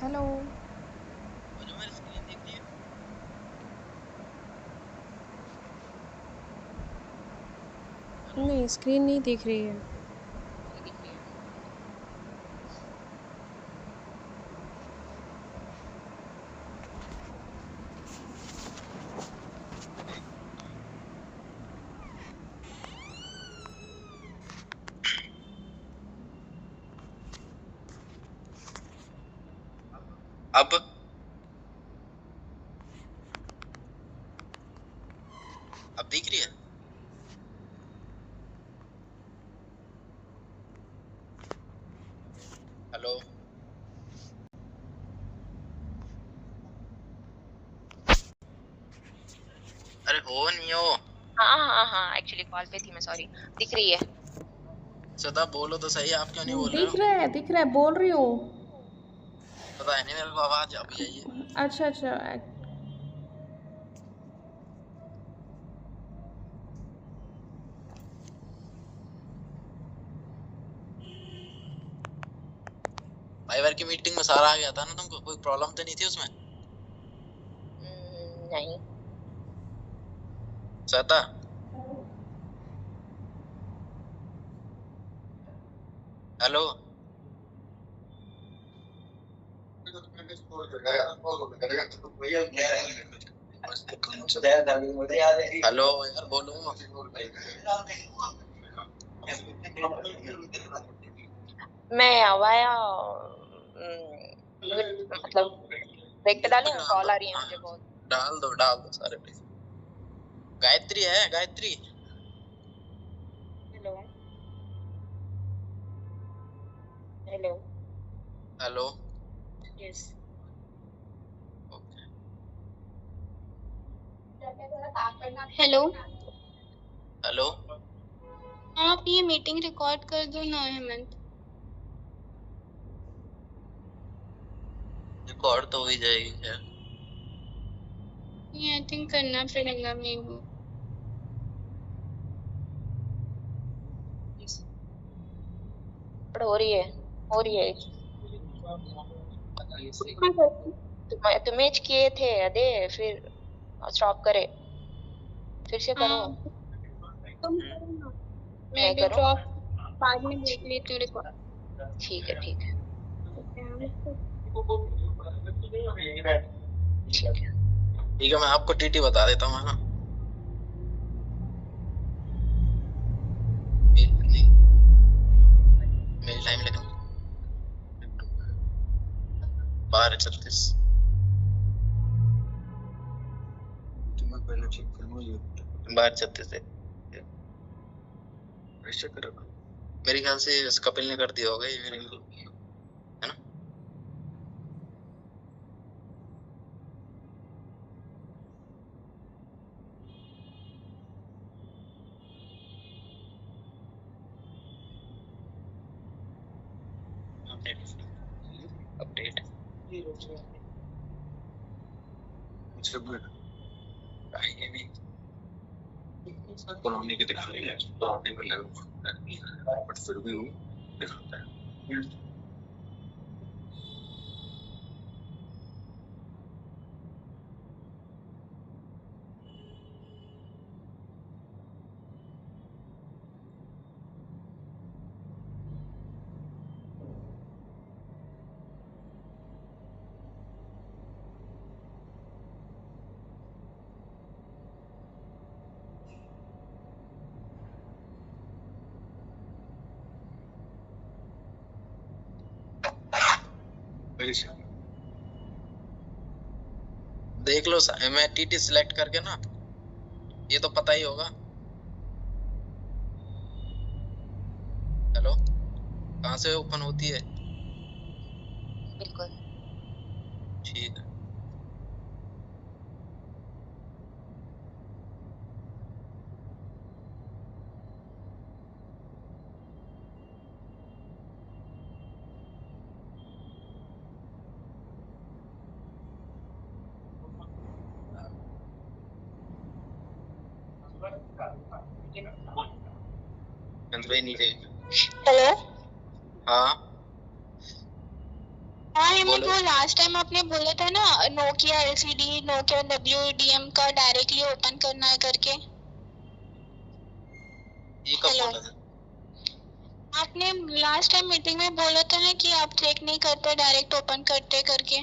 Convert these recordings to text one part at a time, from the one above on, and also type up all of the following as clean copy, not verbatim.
Hello. वो जो मेरी स्क्रीन दिख रही है। हेलो। नहीं, स्क्रीन नहीं दिख रही है। नहीं दिख रही है। अब दिख रही है। हेलो। अरे हो नहीं हो। हाँ एक्चुअली कॉल पे थी मैं, सॉरी। दिख रही है। सदा बोलो तो सही, आप क्यों नहीं बोल रहे हो? दिख रहा है, बोल रही हूँ। पता है नहीं मेरे को, आवाज अभी आई है। अच्छा अच्छा। फाइवर की मीटिंग में सारा आ गया था ना, तुमको कोई प्रॉब्लम तो नहीं थी उसमें? नहीं। सदा। हेलो। हेलो यार बोलो। मैं आवाया मतलब ब्रेक पे डालूं, कॉल आ रही है मुझे बहुत। डाल दो सारे पे। गायत्री है, Gayatri. Hello hello. Hello. Yes. Hello. Hello. आप ये मीटिंग रिकॉर्ड कर दो ना हेमंत। रिकॉर्ड तो हो ही जाएगी खैर। ये आई थिंक करना पड़ेगा मेरे को। पर हो रही है, हो रही है। तुम्हें किए थे अदे, फिर स्टॉप करे, फिर से करो। हाँ तुम करो ना, मैं मैं अभी करूं? ड्रॉप बाद में देख लेती हूँ रिकॉर्ड। ठीक है ठीक है ठीक है। ठीक है, मैं आपको टीटी बता देता हूँ, है ना? मेल टाइम लेकिन 12:36। पहले चेक करूंगा ये 12:36 है। ऐसे करेगा मेरे ख्याल से, इस कपिल ने कर दिया होगा ये मेरे ख्याल, है ना? अपडेट ये भी कॉलोनी के दिखा रही है, कॉलोनी में लगा बट फिर भी वो दिखाता है। देख लो मैं टीटी सिलेक्ट करके ना, ये तो पता ही होगा। हेलो, कहाँ से ओपन होती है? बिल्कुल। ठीक है। नीचे। हेलो। हाँ हाँ हेमंत, बोलो। वो लास्ट टाइम आपने बोला था ना नोकिया एलसीडी, नोकिया डब्ल्यूडीएम का डायरेक्टली ओपन करना है करके। ये कब हेलो, बोला था? आपने लास्ट टाइम मीटिंग में बोला था ना कि आप चेक नहीं करते, डायरेक्ट ओपन करते करके।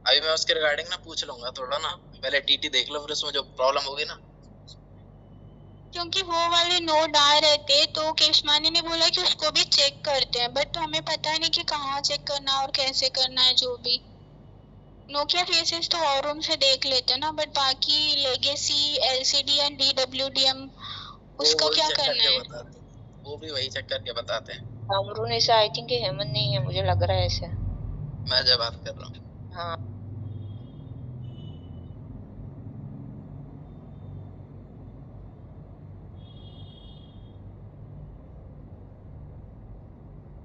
अभी मैं उसके रिगार्डिंग ना पूछ लूंगा थोड़ा ना, पहले टीटी देख लो, फिर उसमें जो प्रॉब्लम होगी ना। क्योंकि वो वाले नोड आ रहे थे तो केशवानी ने बोला कि उसको भी चेक करते हैं, बट हमें पता नहीं कि कहाँ चेक करना है और कैसे करना है। जो भी नोकिया फेसेस तो और रूम से देख लेते हैं ना, बट बाकी लेगेसी एलसीडी एंड डीडब्ल्यूडीएम उसका वो भी क्या चेक करना करके है। बताते हैं, वो भी वही चेक करके बताते हैं। अमरून ऐसा आई थिंक हेमंत नहीं है, मुझे लग रहा है ऐसे। मैं जब बात कर रहा हूँ। हाँ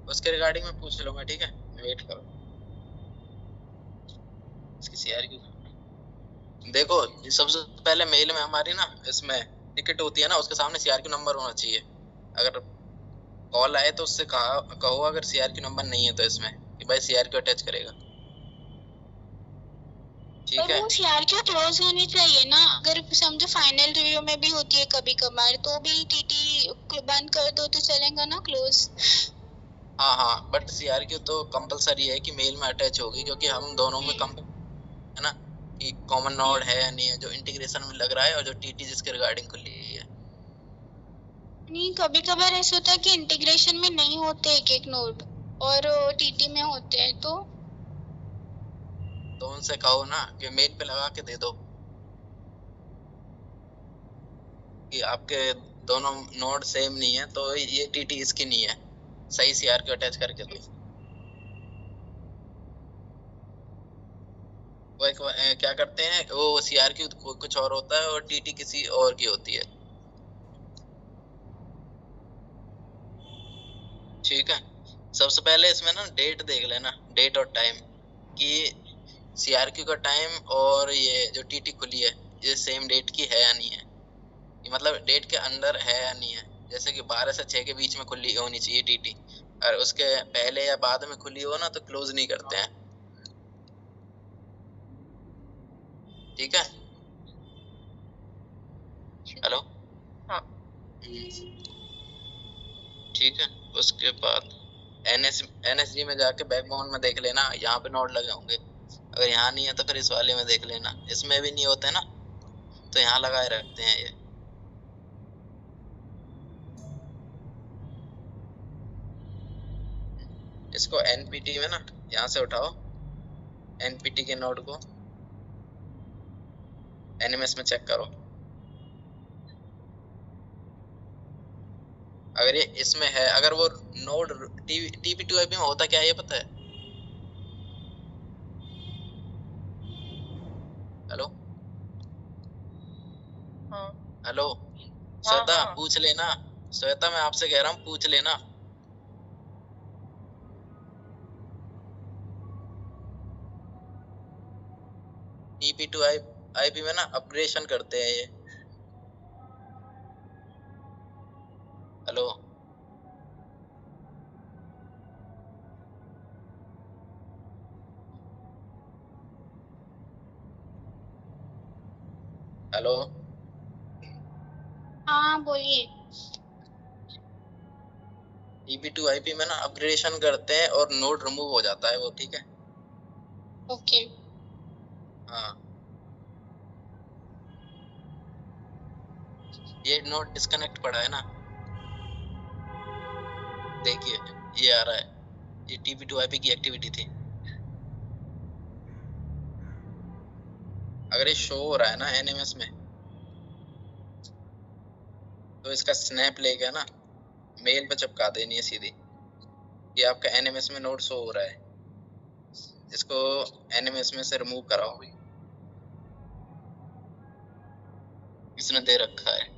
उसके रिगार्डिंग मैं पूछ लूंगा, ठीक है, वेट करो। इसकी सीआर की देखो, सबसे पहले मेल में हमारी ना इसमें टिकट होती है ना, उसके सामने सीआरक्यू नंबर होना चाहिए। अगर कॉल आए तो उससे कहो अगर सीआरक्यू नंबर नहीं है तो इसमें कि भाई सीआरक्यू अटैच करेगा, ठीक पर है। वो सीआरक्यू क्लोज होनी चाहिए ना। अगर समझो फाइनल रिव्यू में भी होती है कभी कभार, तो भी टीटी बंद कर दो तो चलेगा ना क्लोज। हाँ हाँ, बट सीआरक्यू तो कंपलसरी है कि मेल में अटैच होगी, क्योंकि हम दोनों में कम है ना कि कॉमन नोड है या नहीं है, जो इंटीग्रेशन में लग रहा है और जो टीटी जिसके रिगार्डिंग खुली है। नहीं, कभी कभार ऐसा होता है कि इंटीग्रेशन में नहीं होते एक एक नोड और टीटी में होते हैं, तो उनसे कहो ना कि मेल पे लगा के दे दो कि आपके दोनों नोड सेम नहीं है, तो ये टीटी इसकी नहीं है, सही सीआरक्यू अटैच करके दो। वो एक क्या करते हैं, वो सीआरक्यू कुछ और होता है और टीटी किसी और की होती है, ठीक है। सबसे पहले इसमें ना डेट देख लेना, डेट और टाइम, कि सीआरक्यू का टाइम और ये जो टीटी खुली है ये सेम डेट की है या नहीं है, ये मतलब डेट के अंदर है या नहीं है। जैसे कि 12 से 6 के बीच में खुली होनी चाहिए टीटी, और उसके पहले या बाद में खुली हो ना तो क्लोज नहीं करते हैं, ठीक है। हेलो। हाँ ठीक है, उसके बाद एनएसजी में जाके बैकबोन में देख लेना, यहाँ पे नोड लगे होंगे। अगर यहाँ नहीं है तो फिर इस वाले में देख लेना, इसमें भी नहीं होते ना तो यहाँ लगाए रखते हैं ये। इसको एनपीटी में ना यहाँ से उठाओ, एनपीटी के नोड को एनएमएस में चेक करो। अगर ये इसमें है, अगर वो नोड टीपी2आईपी में होता क्या है ये पता है? हेलो हाँ हेलो हाँ श्वेता, हाँ पूछ लेना। श्वेता, मैं आपसे कह रहा हूँ पूछ लेना। टीपी2आईपी में ना अपग्रेडेशन करते हैं ये। हेलो हेलो हाँ बोलिए। टीपी2आईपी में ना अपग्रेडेशन करते हैं और नोड रिमूव हो जाता है वो, ठीक है। ओके। हाँ, ये नोड डिस्कनेक्ट पड़ा है ना, देखिए ये आ रहा है, ये टीपी2आईपी की एक्टिविटी थी। अगर ये शो हो रहा है ना एनएमएस में, तो इसका स्नैप लेके ना मेल पे चिपका देनी है सीधी, ये आपका एनएमएस में नोड शो हो रहा है, इसको एनएमएस में से रिमूव कराओ, इसने दे रखा है।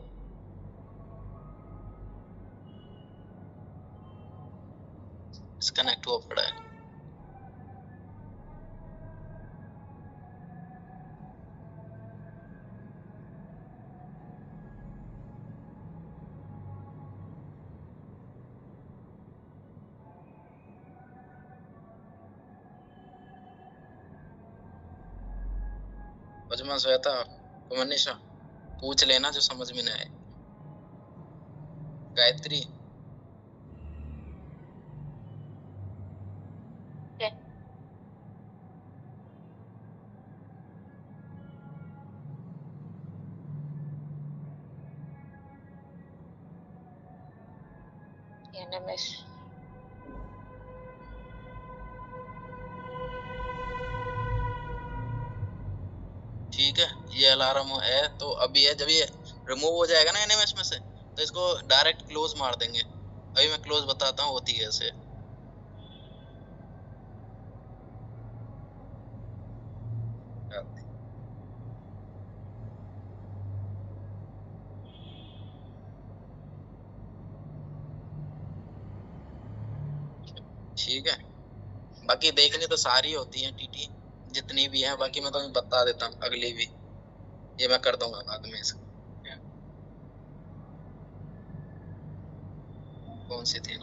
डिस्कनेक्ट हुआ पड़ा है। उजमा, श्वेता, मनीषा, पूछ लेना जो समझ में ना आए। गायत्री, NMS ठीक है। ये अलार्म है तो अभी है, जब ये रिमूव हो जाएगा ना एनएमएस में से तो इसको डायरेक्ट क्लोज मार देंगे। अभी मैं क्लोज बताता हूँ होती कैसे। ठीक है, बाकी देखनी तो सारी होती है टीटी जितनी भी है, बाकी मैं तुम्हें बता देता हूँ अगली भी, ये मैं कर दूंगा बाद में इसको। कौन सी थी?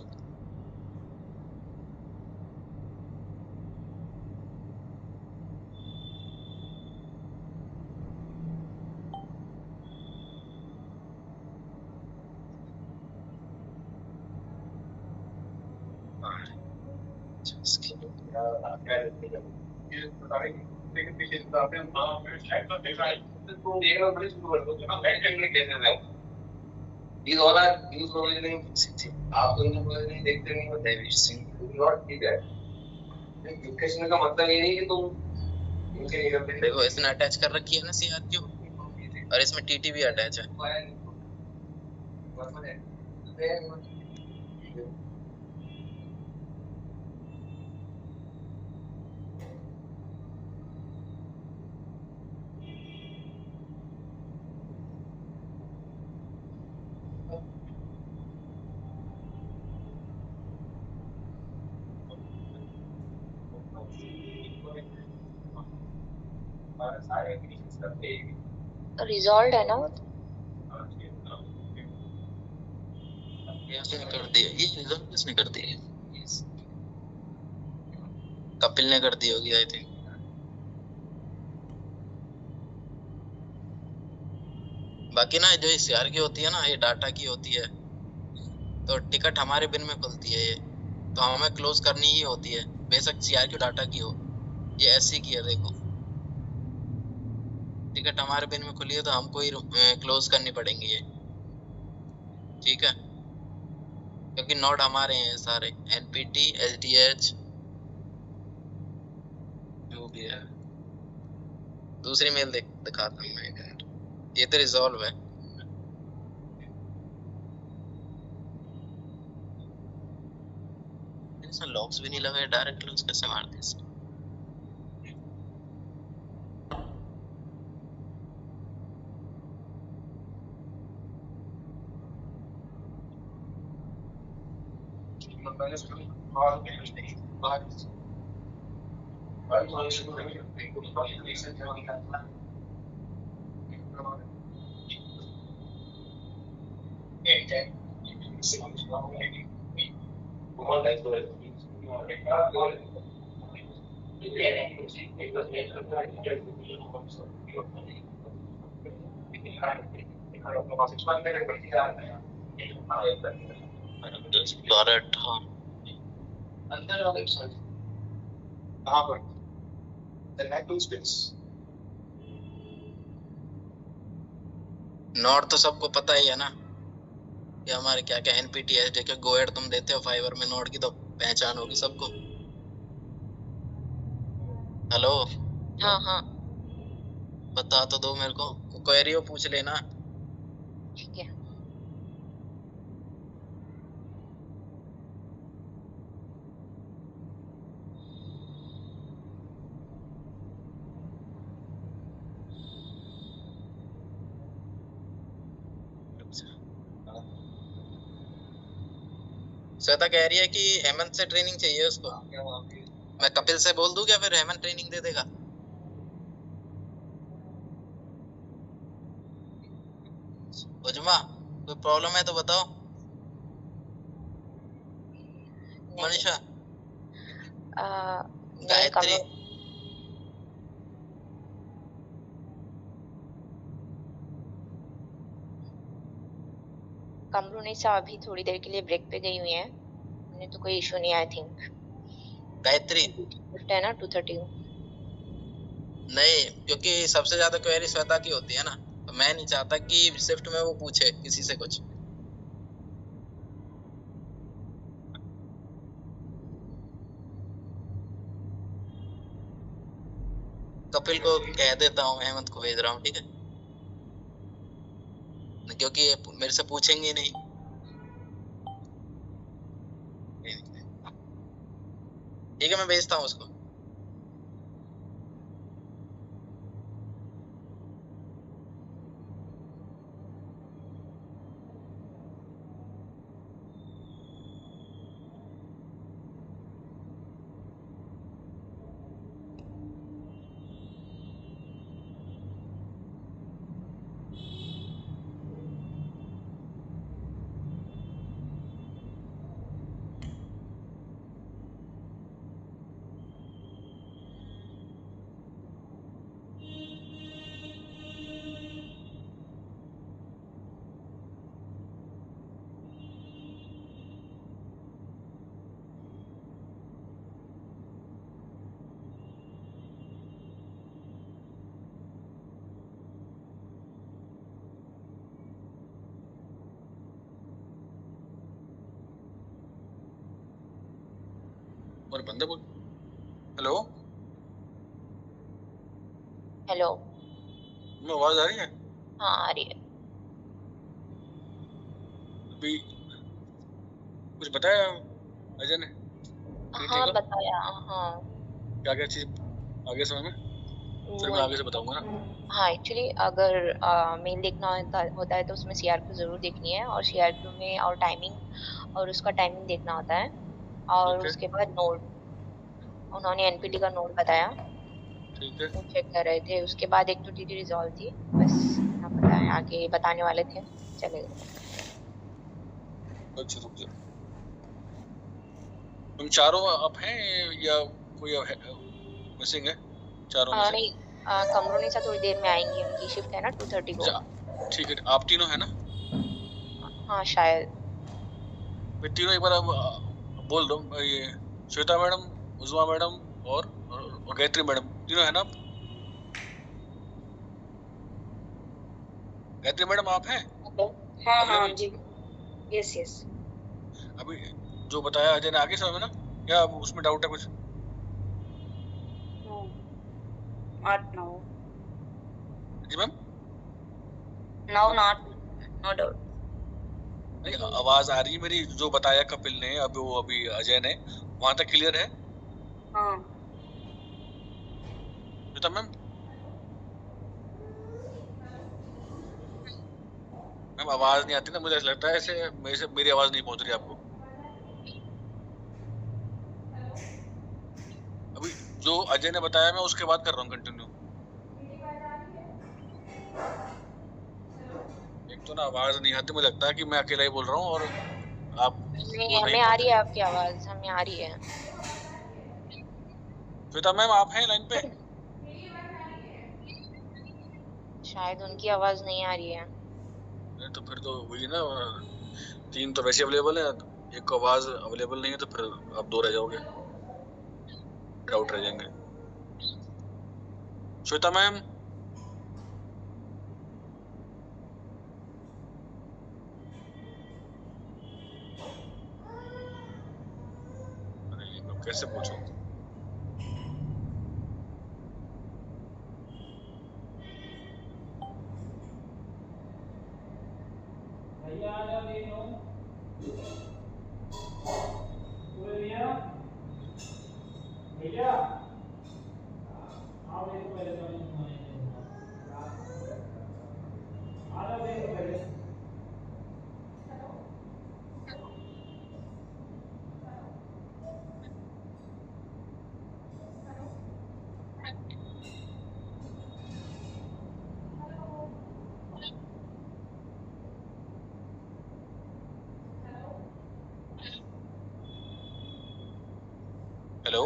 These all are news provisioning आप तो न्यूज़ provisioning देखते नहीं हो देवीश सिंह नॉट ठीक है। लोकेशन का मतलब ये नहीं कि तुम इनके नहीं करते। देखो इसने अटैच कर रखी है ना सीआरक्यू, और इसमें टीटी भी अटैच है। रिजॉल्व है ना? ये उसने कर दिया, ये रिजल्ट किसने कर दिया? कपिल ने कर दी होगी आई थिंक। बाकी ना जो सीआर की होती है ना, ये डाटा की होती है, तो टिकट हमारे बिन में खुलती है ये, तो हमें क्लोज करनी ही होती है बेशक सीआर की डाटा की हो। ये ऐसी की है, देखो टिकट हमारे बिन में खुली है तो हमको ही क्लोज करनी पड़ेंगी ये, ठीक है, क्योंकि नोड हमारे हैं सारे, एनपीटी एसडीएच जो भी है। दूसरी मेल दिखाता हूँ मैं, ये तो रिजॉल्व है। इसमें लॉक्स भी नहीं लगे, डायरेक्ट क्लोज कैसे मारते हैं? नॉट तो सबको पता ही है ना कि हमारे क्या क्या एनपीटी एसडी के गोएड तुम देते हो फाइबर में, नोड की तो पहचान होगी सबको। हेलो, हाँ हाँ बता तो दो मेरे को, क्वेरी हो पूछ लेना। ठीक है। श्वेता कह रही है कि हेमंत से ट्रेनिंग चाहिए उसको। मैं कपिल से बोल दूं क्या, फिर हेमंत ट्रेनिंग दे देगा? उजमा कोई प्रॉब्लम है तो बताओ। मनीषा, नहीं गायत्री, कमरुनिसा अभी थोड़ी देर के लिए ब्रेक पे गई हुई है, उन्हें तो कोई इशू नहीं आई थिंक। गायत्री शिफ्ट है ना 2:30 को। नहीं, क्योंकि सबसे ज्यादा क्वेरी श्वेता की होती है ना, तो मैं नहीं चाहता कि शिफ्ट में वो पूछे किसी से कुछ। कपिल को कह देता हूँ, हेमंत को भेज रहा हूँ, ठीक है, क्योंकि ये मेरे से पूछेंगे ही नहीं। ठीक है, मैं भेजता हूँ उसको। और बंदा बोल, हेलो हेलो, मैं आवाज आ रही है? हाँ आ रही है। अभी कुछ बताया अजय ने? हाँ बताया, हाँ क्या क्या चीज आगे समय में, फिर मैं आगे से बताऊंगा ना। हाँ एक्चुअली अगर मेल देखना होता है तो उसमें सीआरक्यू जरूर देखनी है, और सीआरक्यू में और टाइमिंग और उसका टाइमिंग देखना होता है, और उसके बाद नोट, उन्होंने एनपीटी का नोट बताया, ठीक है, वो चेक कर रहे थे। उसके बाद एक तो टीटी रिजॉल्व थी, बस इतना पता है, आगे बताने वाले थे, चले गए। अच्छा रुक जा, तुम चारों अप हैं या कोई मिसिंग है? चारों में से नहीं, कमरुनिसा थोड़ी देर में आएंगी, उनकी शिफ्ट है ना 2:30 को। ठीक है, आप तीनों है ना? हाँ शायद। मैं तीनों एक बार अब बोल दो, ये श्वेता मैडम, उज्मा मैडम और गायत्री मैडम, तीनों है ना? गायत्री मैडम आप हैं? हाँ हाँ जी, यस यस। अभी जो बताया अजय ने आगे समय में ना, क्या अब उसमें डाउट है कुछ? 8-9 जी ma'am? Now not, no doubt. नहीं, आवाज आ रही है मेरी, जो बताया कपिल ने, अब वो अभी अजय ने, वहां तक क्लियर है? हाँ श्वेता मैम, मैम आवाज नहीं आती ना, मुझे ऐसा लगता है ऐसे मेरी आवाज नहीं पहुंच रही आपको। अभी जो अजय ने बताया मैं उसके बाद कर रहा हूँ कंटिन्यू। एक तो ना आवाज नहीं आती, मुझे लगता है कि मैं अकेला ही बोल रहा हूँ, और आप नहीं, हमें आ रही है आपकी आवाज, हमें आ रही है। श्वेता मैम आप हैं लाइन पे? शायद उनकी आवाज नहीं आ रही है। तो फिर तो वही ना, 3 तो वैसे अवेलेबल है, एक को आवाज अवेलेबल नहीं है, तो फिर आप 2 रह जाओगे, डाउट रह जाएंगे। श्वेता मैम, अरे कैसे पूछूं? भैया आ जाओ, देखो भैया, भैया आओ देखो पहले, आ जाओ देखो पहले। हेलो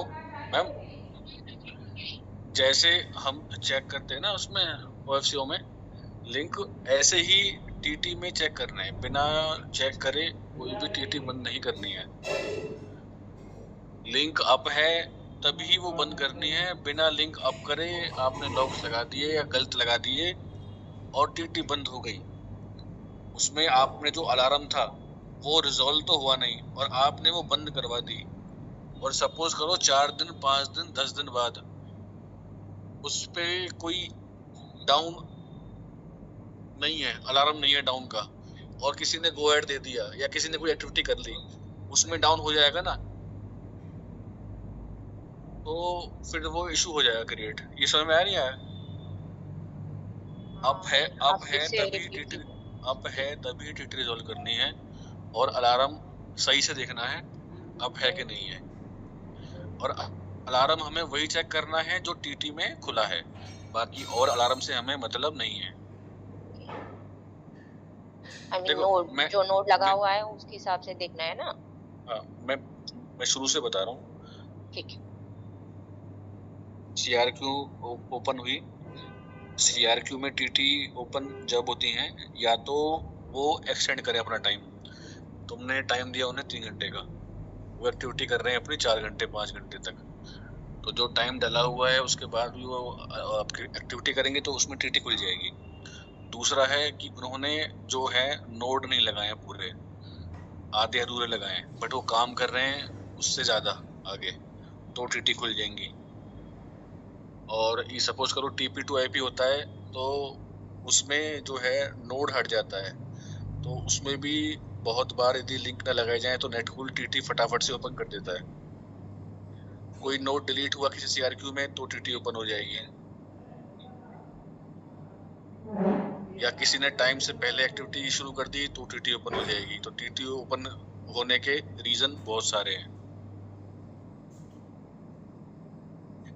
मैम, जैसे हम चेक करते हैं ना उसमें OFCO में लिंक, ऐसे ही टीटी में चेक करना है, बिना चेक करे कोई भी टीटी बंद नहीं करनी है। लिंक अप है तभी वो बंद करनी है, बिना लिंक अप करे आपने लॉक्स लगा दिए या गलत लगा दिए और टीटी बंद हो गई, उसमें आपने जो अलार्म था वो रिजॉल्व तो हुआ नहीं और आपने वो बंद करवा दी, और सपोज करो 4 दिन 5 दिन 10 दिन बाद उस पे कोई डाउन नहीं है, अलार्म नहीं है डाउन का, और किसी ने गो एड दे दिया या किसी ने कोई एक्टिविटी कर ली, उसमें डाउन हो जाएगा ना, तो फिर वो इशू हो जाएगा क्रिएट। ये समझ में आ नहीं आया? अप है तभी टीटी रिजॉल्व करनी है और अलार्म सही से देखना है अप है कि नहीं है, और अलार्म हमें वही चेक करना है जो टीटी में खुला है, बाकी और अलार्म से हमें मतलब नहीं है। जो नोट लगा हुआ है उसके हिसाब से देखना है ना। हाँ, मैं शुरू से बता रहा हूँ। ठीक है। सीआरक्यू ओपन हुई, सीआरक्यू में टीटी ओपन जब होती हैं या तो वो एक्सटेंड करे अपना टाइम, तुमने टाइम दिया उन्हें 3 घंटे का, वो एक्टिविटी कर रहे हैं अपनी 4 घंटे 5 घंटे तक, तो जो टाइम डला हुआ है उसके बाद भी वो आपकी एक्टिविटी करेंगे तो उसमें टीटी खुल जाएगी। दूसरा है कि उन्होंने जो है नोड नहीं लगाए पूरे, आधे अधूरे लगाए, बट वो काम कर रहे हैं उससे ज़्यादा आगे, तो टीटी खुल जाएंगी। और ये सपोज करो टीपी टू आईपी होता है तो उसमें जो है नोड हट जाता है, तो उसमें भी बहुत बार यदि लिंक ना लगाए जाए तो नेटकूल टीटी फटाफट से ओपन कर देता है। कोई नोड डिलीट हुआ किसी सीआरक्यू में तो टीटी ओपन हो जाएगी, या किसी ने टाइम से पहले एक्टिविटी शुरू कर दी तो टीटी ओपन हो जाएगी। तो टीटी ओपन होने के रीजन बहुत सारे हैं।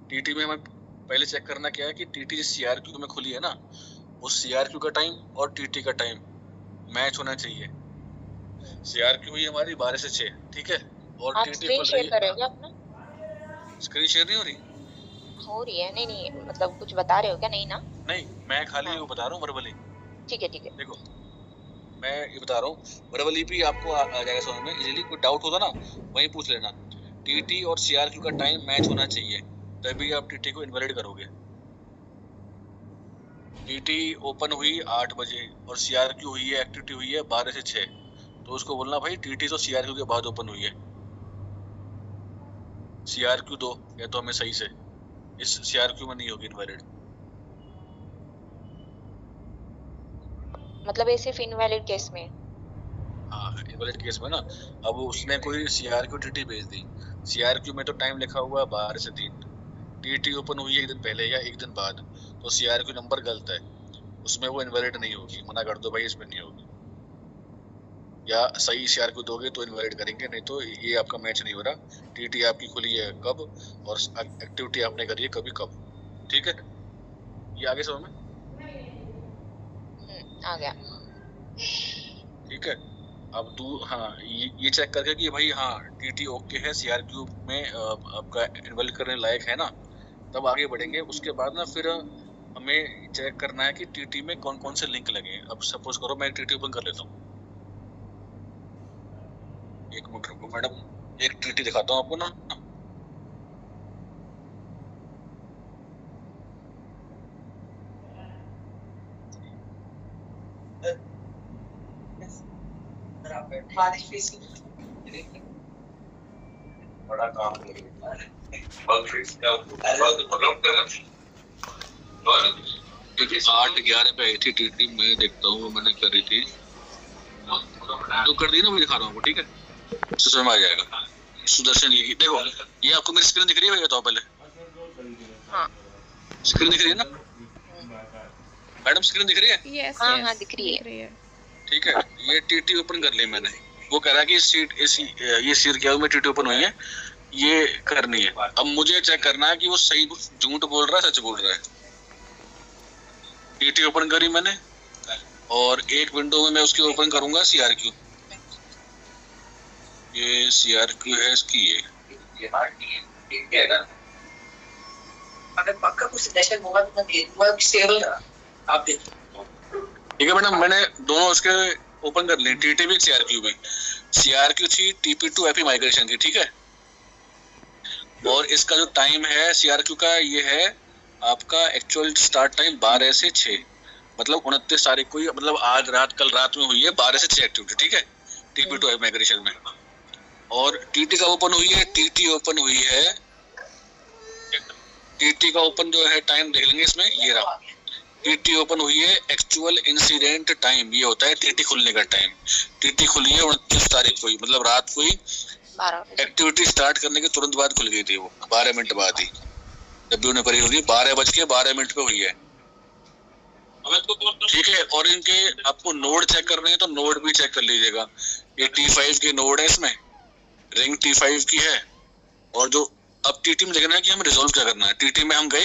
टीटी में हमें पहले चेक करना क्या है कि टीटी जिस सीआरक्यू में खुली है ना, उस सीआरक्यू का टाइम और टीटी का टाइम मैच होना चाहिए। सीआरक्यू ही हमारी 12 से 6, ठीक है, और आप टीटी स्क्रीन शेयर करेंगे अपना? स्क्रीन शेयर नहीं हो रही? हो रही है। नहीं मतलब कुछ बता रहे हो क्या? नहीं ना? नहीं, मैं खाली वो बता रहा हूँ वर्बली। ठीक है। देखो मैं ये बता रहा हूँ, वर्बली भी आपको आ जाएगा समझ में इजीली। कोई डाउट होगा ना वहीं पूछ लेना। टीटी और सीआरक्यू का टाइम मैच होना चाहिए, तभी आप टीटी को इनवैलिड करोगे। टीटी ओपन हुई 8 बजे और सीआरक्यू हुई है, एक्टिविटी हुई है 12 से 6, तो उसको बोलना भाई टीटी तो सीआरक्यू के बाद ओपन हुई है, सीआरक्यू दो या तो हमें सही से, इस सीआरक्यू में नहीं होगी इनवैलिड। मतलब ये सिर्फ इनवैलिड केस में? हाँ, इनवैलिड केस में ना। अब उसने कोई सीआरक्यू टीटी भेज दी, सीआरक्यू में तो टाइम लिखा हुआ है 12 से 3, टीटी ओपन हुई है 1 दिन पहले या 1 दिन बाद, तो सीआरक्यू नंबर गलत है, उसमें वो इनवैलिड नहीं होगी। मना कर दो भाई इसमें नहीं होगी, या सही सीआरक्यू दोगे तो इनवैलिड करेंगे, नहीं तो ये आपका मैच नहीं हो रहा। टीटी आपकी खुली है कब और एक्टिविटी आपने करी है कभी कब, ठीक है? ये आगे समझ में आ गया? ठीक है। अब हाँ, ये चेक करके कि भाई हाँ टीटी ओके है, सीआरक्यू में आपका इनवैलिड करने लायक है ना, तब आगे बढ़ेंगे। उसके बाद ना फिर हमें चेक करना है कि टीटी में कौन कौन से लिंक लगे। अब सपोज करो मैं टीटी ओपन कर लेता हूँ, 1 मिनट रुको मैडम, एक टीटी दिखाता हूँ आपको ना। बड़ा काम क्योंकि 8-11 पे आई थी टीटी, मैं देखता हूँ मैंने करी थी, जो कर दी ना मैं दिखा रहा हूँ, ठीक है, तो समझ में आ जाएगा। सुदर्शन ये देखो, ये आपको मेरी स्क्रीन दिख रही है भैया? तो पहले हाँ स्क्रीन दिख रही है ना मैडम? स्क्रीन दिख रही है? यस हाँ दिख रही है। ठीक है, ये टीटी ओपन कर ली मैंने। वो कह रहा है कि ये सीर क्या में टीटी ओपन हुई है, ये करनी है। अब मुझे चेक करना है कि वो सही झूठ बोल रहा है सच बोल रहा है। टीटी ओपन करी मैंने और एक विंडो में मैं उसकी ओपन करूंगा सीआरक्यू। ये सीआरक्यू है इसकी, ये ठीक है ना? अगर पक्का कुछ सेशन होगा तो मैं दे दूंगा कि सेवल आप देखो। ठीक है मैडम, मैंने दोनों उसके ओपन कर लें, टीटी भी सीआरक्यू भी। सीआरक्यू थी टीपी2 एपी माइग्रेशन की, ठीक है। और इसका जो टाइम है सीआरक्यू का, ये है आपका एक्चुअल स्टार्ट टाइम 12 से 6, मतलब 29 तारीख को, मतलब आज रात, कल रात में हुई है 12 से 6 एक्टिविटी, ठीक है, टीपी2 एपी माइग्रेशन में। और टीटी का ओपन हुई है, टीटी ओपन हुई है, टीटी का ओपन जो है टाइम देख लेंगे इसमें, ये रहा टीटी ओपन हुई है। एक्चुअल इंसिडेंट टाइम ये होता है टीटी खुलने का टाइम। टीटी खुली है 29 तारीख को ही, मतलब रात को ही, एक्टिविटी स्टार्ट करने के तुरंत बाद खुल गई थी वो, 12 मिनट बाद ही, जब भी उन्हें परी हुई 12:12 पे हुई है, ठीक है। और इनके आपको नोड चेक करने हैं तो नोड भी चेक कर लीजिएगा। ये T5 के नोड है, इसमें रिंग T5 की है। और जो अब टीटी में देखना है कि हमें रिजोल्व क्या करना है। टीटी में हम गए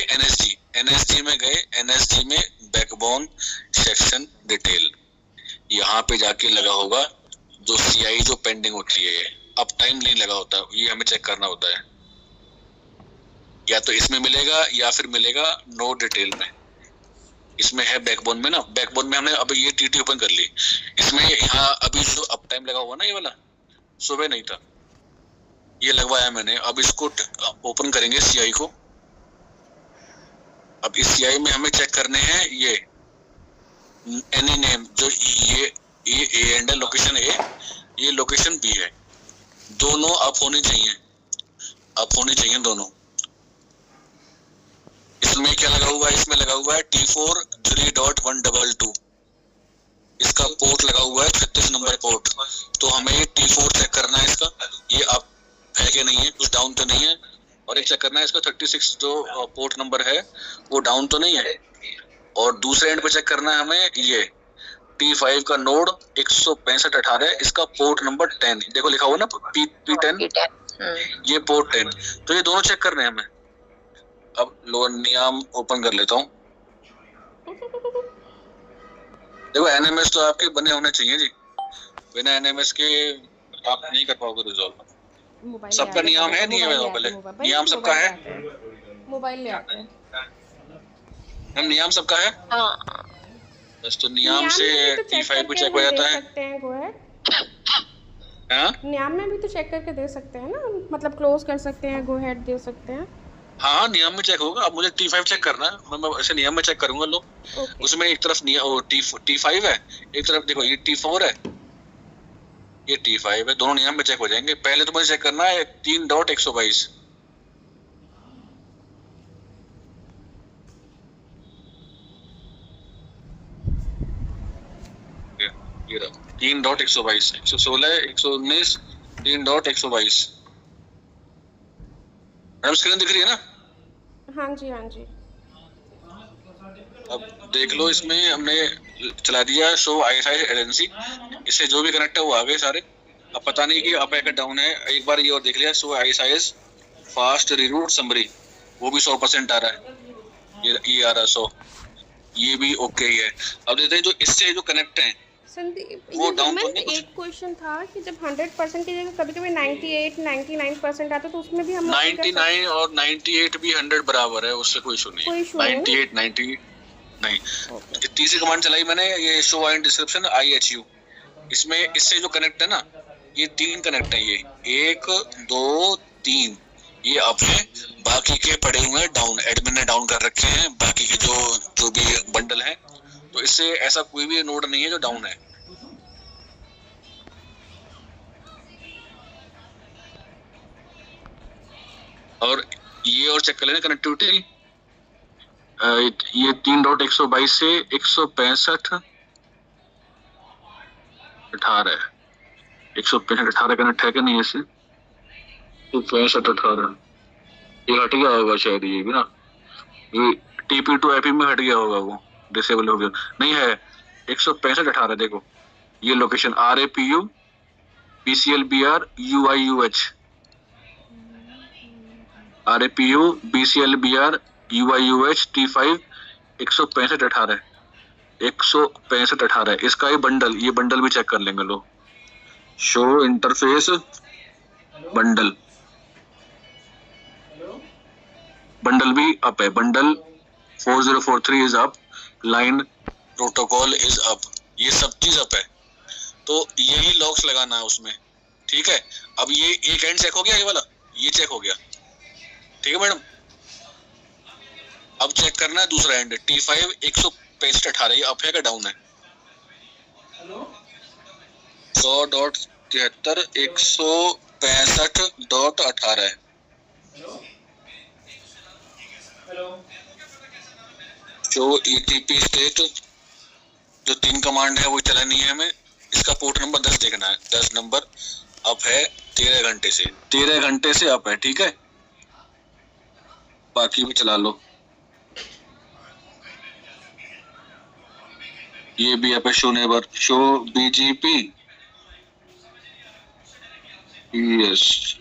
एनएसजी में गए, एनएसजी में बैकबोन सेक्शन डिटेल, यहाँ पे जाके लगा होगा जो सीआई जो पेंडिंग होती है, अब टाइम नहीं लगा होता, ये हमें चेक करना होता है। या तो इसमें मिलेगा या फिर मिलेगा नोड डिटेल में। इसमें है बैकबोन में ना, बैकबोन में हमने अब ये टीटी ओपन कर ली, इसमें यहाँ अभी जो अब टाइम लगा हुआ ना, ये वाला सुबह नहीं था, ये लगवाया मैंने। अब इसको ओपन करेंगे सीआई को। अब इस सीआई में हमें चेक करने हैं ये एनी नेम, जो ये ए एंड लोकेशन ए, ये लोकेशन बी है, दोनों अप होने चाहिए, अप होने चाहिए दोनों। इसमें क्या लगा हुआ है, इसमें लगा हुआ है T4 3.122, इसका पोर्ट लगा हुआ है 36 नंबर पोर्ट। तो हमें ये T4 चेक करना है इसका, ये अप है कि नहीं है, कुछ डाउन तो नहीं है। और एक चेक करना है इसका 36 जो पोर्ट नंबर है वो डाउन तो नहीं है। और दूसरे एंड पे चेक करना है हमें ये T5 का नोड 16518, इसका पोर्ट नंबर 10, देखो लिखा हुआ ना P10, ये पोर्ट 10। तो ये दोनों चेक करने हैं हमें। अब लोअर नियम ओपन कर लेता हूँ। देखो एनएमएस तो आपके बने होने चाहिए जी, बिना एनएमएस के आप नहीं कर पाओगे रिजॉल्व। सबका नियम है, नहीं है पहले नियम सबका है, मोबाइल ले आते हैं हम, नियम सबका है बस। तो नियम से T5 भी चेक हो जाता है। नियम में भी तो चेक करके दे सकते हैं ना, मतलब क्लोज कर सकते हैं, गो हेड दे सकते हैं। हाँ नियम में चेक होगा। अब मुझे T5 चेक करना है, मैं ऐसे नियम में चेक करूंगा लो। उसमें एक तरफ T5 है, एक तरफ देखो ये T4 है, ये T5 है, दोनों नियम में चेक हो जाएंगे। पहले तो मुझे चेक करना है 3.122, ये रहा 3.122, 116, 119, 3.122। मैडम स्क्रीन दिख रही है ना? हाँ जी हाँ जी। अब देख लो, इसमें हमने चला दिया शो ISI एजेंसी, इससे जो भी कनेक्ट है वो आ गए सारे। अब पता नहीं कि अप है कि डाउन है, एक बार ये और देख लिया show ISIS fast reroute summary, वो भी 100% आ रहा है, ये आ रहा है 100, ये भी ओके ही है। अब देखते हैं जो इससे जो कनेक्ट हैं वो डाउन तो नहीं। एक क्वेश्चन था कि जब 100% की जगह कभी-कभी 98 99% आता तो उसमें भी हम 99 और 98 भी 100 बराबर है, उससे कोई इशू नहीं है। 98 90 नहीं। तीसरी कमांड चलाई मैंने, ये शो इन डिस्क्रिप्शन IHU, इसमें इससे जो कनेक्ट है ना, ये 3 कनेक्ट है, ये 1 2 3, ये अप है, बाकी के पड़े हुए हैं डाउन, एडमिन ने डाउन कर रखे हैं बाकी के जो भी बंडल है। तो इससे ऐसा कोई भी नोड नहीं है जो डाउन है। और ये और चेक कर लेना कनेक्टिविटी, ये 3.122 से 165 18 165 18 कनेक्ट है कि नहीं, ऐसे 165 18 ये हट गया होगा शायद, ये भी ना, ये TP2 एपी में हट गया होगा, वो डिसेबल हो गया नहीं है। 165 18 देखो, ये location RAPU BCLBR UIUH, RAPU BCLBR UIUH T5 165 18 165 18, इसका ही बंडल, ये बंडल भी चेक कर लेंगे लो। शो इंटरफेस बंडल, बंडल भी अप है, bundle 4043 is up, line protocol is up, ये सब चीज अप है, तो यही लॉक्स लगाना है उसमें, ठीक है। अब ये एक एंड चेक हो गया, ये वाला ये चेक हो गया, ठीक है मैडम। अब चेक करना है दूसरा एंड, T5 165.18 ये अप है क्या डाउन है? 100.73 165.18 है। शो ETP स्टेट, जो 3 कमांड है वो चलानी है हमें। इसका पोर्ट नंबर 10 देखना है, 10 नंबर अप है 13 घंटे से, 13 घंटे से अप है, ठीक है। बाकी भी चला लो, ये भी अप है। Show neighbour, show BGP, yes,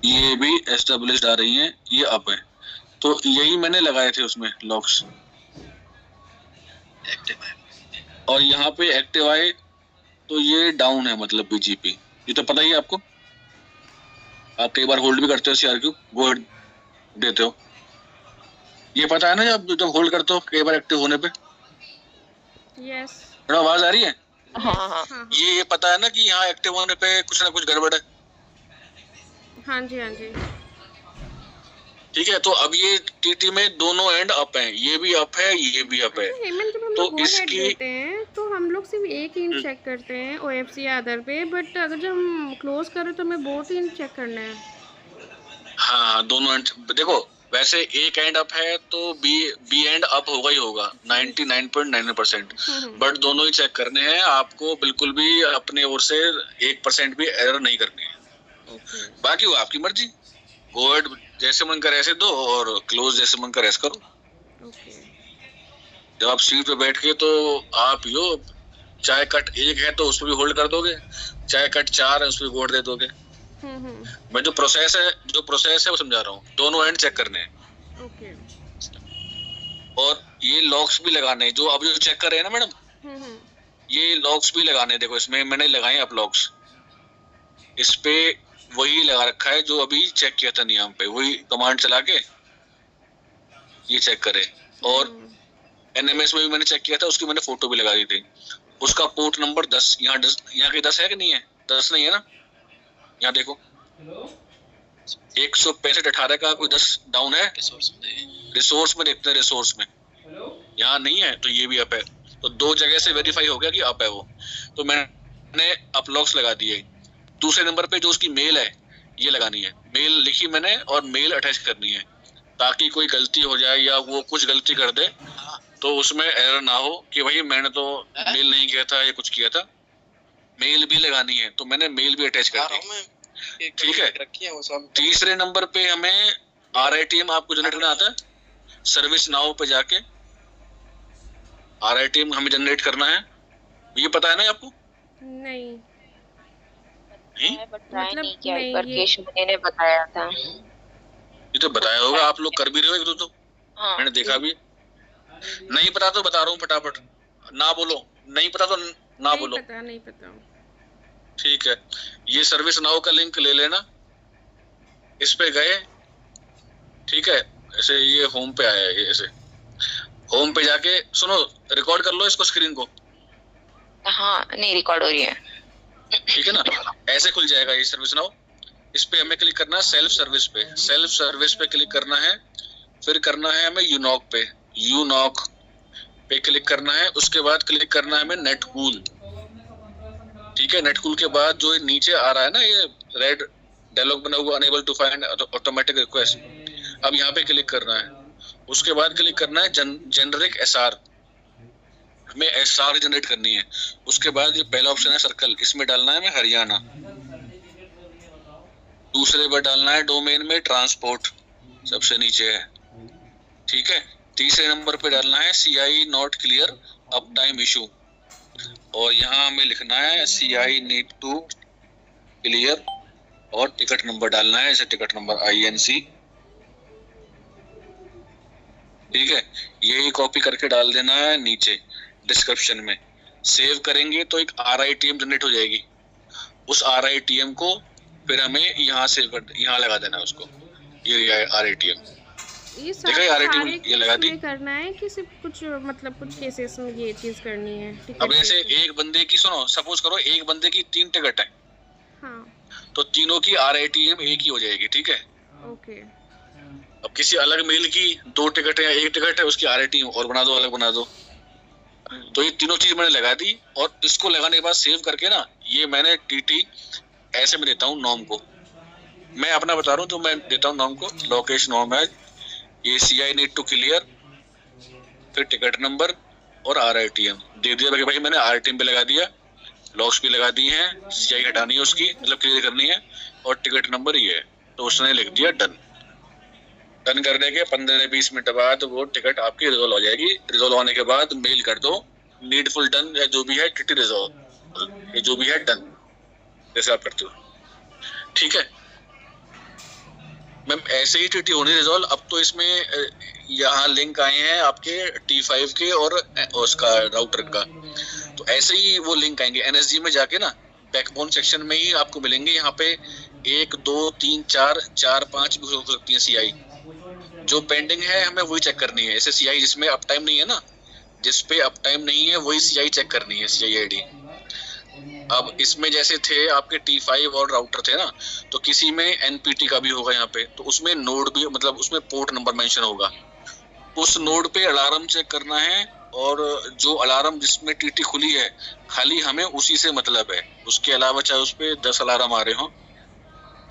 ये भी एस्टेब्लिश्ड आ रही हैं, ये अप है। तो यही मैंने लगाए थे उसमें लॉक्स, और यहाँ पे एक्टिव आए तो ये डाउन है, मतलब BGP, ये तो पता ही है आपको। आप कई बार होल्ड भी करते हो CRQ, वो देते हो, ये पता है ना। जब होल्ड करते हो कई बार एक्टिव होने पे, यस, थोड़ा आवाज आ रही है। हाँ। ये पता है ना कि यहाँ एक्टिव होने पे कुछ ना कुछ गड़बड़ है। हाँ जी, हाँ जी, ठीक है, तो अब ये TT में दोनों एंड अप हैं, ये भी अप है, ये भी अप है। हेमंत, जब हम तो लोग गो हेड इसकी देते हैं तो हम लोग सिर्फ एक इंच चेक करते हैं OFC या अदर पे, बट अगर जब हम क्लोज करें तो हमें बोथ इंच चेक करना है। हाँ, दोनों एंड देखो, वैसे एक एंड अप है तो बी एंड अप होगा ही होगा 99.99%, बट दोनों ही चेक करने हैं आपको, बिल्कुल भी अपने ओर से 1% भी एरर नहीं करनी है। बाकी वो आपकी मर्जी, गो हेड जैसे मन करे ऐसे दो, और क्लोज जैसे मन करे ऐसे करो। जब आप सीट पे बैठ के तो आप ही हो, चाहे कट 1 है तो उसमें भी होल्ड कर दोगे, चाहे कट 4 है उसमें भी होल्ड दे दोगे। मैं जो प्रोसेस है वो समझा रहा हूँ, दोनों एंड चेक करने हैं। और ये लॉक्स भी लगाने हैं, जो अब जो चेक कर रहे हैं ना मैडम, ये लॉक्स भी लगाने हैं। देखो इसमें मैंने लगाए अब लॉक्स, इस पे वही लगा रखा है जो अभी चेक किया था नियम पे, वही कमांड चला के ये चेक करे। और NMS में भी मैंने चेक किया था, उसकी मैंने फोटो भी लगा दी थी। उसका पोर्ट नंबर 10, यहाँ के 10 है कि नहीं है? 10 नहीं है ना, यहाँ देखो 165.18 का कोई 10 डाउन है। रिसोर्स में देखते हैं, रिसोर्स में यहाँ नहीं है, तो ये भी अप है। तो 2 जगह से वेरीफाई हो गया कि अप है वो, तो मैंने अप लॉक्स लगा दिए। दूसरे नंबर पे जो उसकी मेल है ये लगानी है, मेल लिखी मैंने और मेल अटैच करनी है, ताकि कोई गलती हो जाए या वो कुछ गलती कर दे तो उसमें एरर ना हो कि भाई मैंने तो मेल नहीं किया था या कुछ किया था। मेल भी लगानी है, तो मैंने मेल भी अटैच कर दी, ठीक है। तीसरे नंबर पे हमें RITM आपको जनरेट करना आता है, सर्विस नाउ पे जाके RITM हमें जनरेट करना है। ये पता है ना आपको? नहीं, बट ट्राई मतलब नहीं किया, नहीं, पर ये केशव ने बताया था। ये तो बताया होगा, आप लोग कर भी रहे हो एक दो तो, हाँ, मैंने देखा भी। नहीं पता तो बता रहा हूँ फटाफट, ना बोलो, नहीं पता तो ना बोलो, नहीं पता। ठीक है। ये सर्विस नाउ का लिंक ले लेना, इस पे गए, ठीक है, ऐसे ये होम पे आया है, ऐसे होम पे जाके सुनो, रिकॉर्ड कर लो इसको, स्क्रीन को। हाँ नहीं रिकॉर्ड हो रही है, ठीक है ना, ऐसे खुल जाएगा ये सर्विस नाउ। इस पे हमें क्लिक करना है सेल्फ सर्विस पे, सेल्फ सर्विस पे क्लिक करना है, फिर करना है हमें यूनॉक पे, यूनॉक पे क्लिक करना है। उसके बाद क्लिक करना है हमें नेटकूल, ठीक है। नेटकूल के बाद जो नीचे आ रहा है ना ये रेड डायलॉग बना हुआ, unable to find automatic request, अब यहाँ पे क्लिक करना है। उसके बाद क्लिक करना है जेनरिक SR, हमें SR जनरेट करनी है। उसके बाद ये पहला ऑप्शन है सर्कल, इसमें डालना है हमें हरियाणा। दूसरे पर डालना है डोमेन में ट्रांसपोर्ट, सबसे नीचे है, ठीक है। तीसरे नंबर पे डालना है CI not clear up time issue, और यहाँ हमें लिखना है CI नीड टू क्लियर, और टिकट नंबर डालना है, जैसे टिकट नंबर INC, ठीक है। यही कॉपी करके डाल देना है नीचे डिस्क्रिप्शन में। सेव करेंगे तो एक RITM जनरेट हो जाएगी, उस RITM को फिर हमें यहाँ सेव कर, यहाँ लगा देना है उसको, ये RITM, ये देखा ये RIT सारे ये लगा केस दी। में करना है कि सिर्फ कुछ मतलब कुछ केसेस में ये चीज करनी है? टिकट अब ऐसे केस में। एक बंदे की, सुनो सपोज करो एक बंदे की 3 टिकट है, हाँ तो तीनों की RITM एक ही हो जाएगी, ठीक है। ओके। अब किसी अलग मेल की 2 टिकट है या 1 टिकट है, उसकी RITM और बना दो, अलग बना दो। तो ये तीनों चीज मैंने लगा दी, और इसको लगाने के बाद सेव करके ना, ये मैंने TT ऐसे में देता हूँ नॉर्म को। मैं अपना बता रहा हूँ, तो मैं देता हूँ नॉर्म को, लोकेश नॉर्म है, ये CI नीड टू क्लियर, फिर टिकट नंबर और RITM दे दिया। भाई मैंने RITM पे लगा दिया, लॉक्स भी लगा दिए हैं, CI हटानी है उसकी, मतलब क्लियर करनी है, और टिकट नंबर ये है। तो उसने लिख दिया डन। डन करने के 15-20 मिनट बाद वो टिकट आपकी रिजोल्व हो जाएगी। रिजोल्व होने के बाद मेल कर दो नीडफुल डन, या जो भी है TT रिजोल्व, ये जो भी है डन, जैसे आप करते हो, ठीक है मैम। ऐसे ही TT होनी रिजोल्व। अब तो इसमें यहाँ लिंक आए हैं आपके T5 के और उसका राउटर का, तो ऐसे ही वो लिंक आएंगे NSG में जाके ना, बैकबोन सेक्शन में ही आपको मिलेंगे। यहाँ पे 1 2 3 4 5 भी हो सकती है CI। जो पेंडिंग है हमें वही चेक करनी है। ऐसे CI जिसमें अप टाइम नहीं है ना, जिस पे अप टाइम नहीं है वही CI चेक करनी है, CI ID। अब इसमें जैसे थे आपके T5 और राउटर थे ना, तो किसी में NPT का भी होगा यहाँ पे, तो उसमें नोड भी, मतलब उसमें पोर्ट नंबर मेंशन होगा। उस नोड पे अलार्म चेक करना है, और जो अलार्म जिसमें TT खुली है खाली हमें उसी से मतलब है। उसके अलावा चाहे उस पे 10 अलार्म आ रहे हो,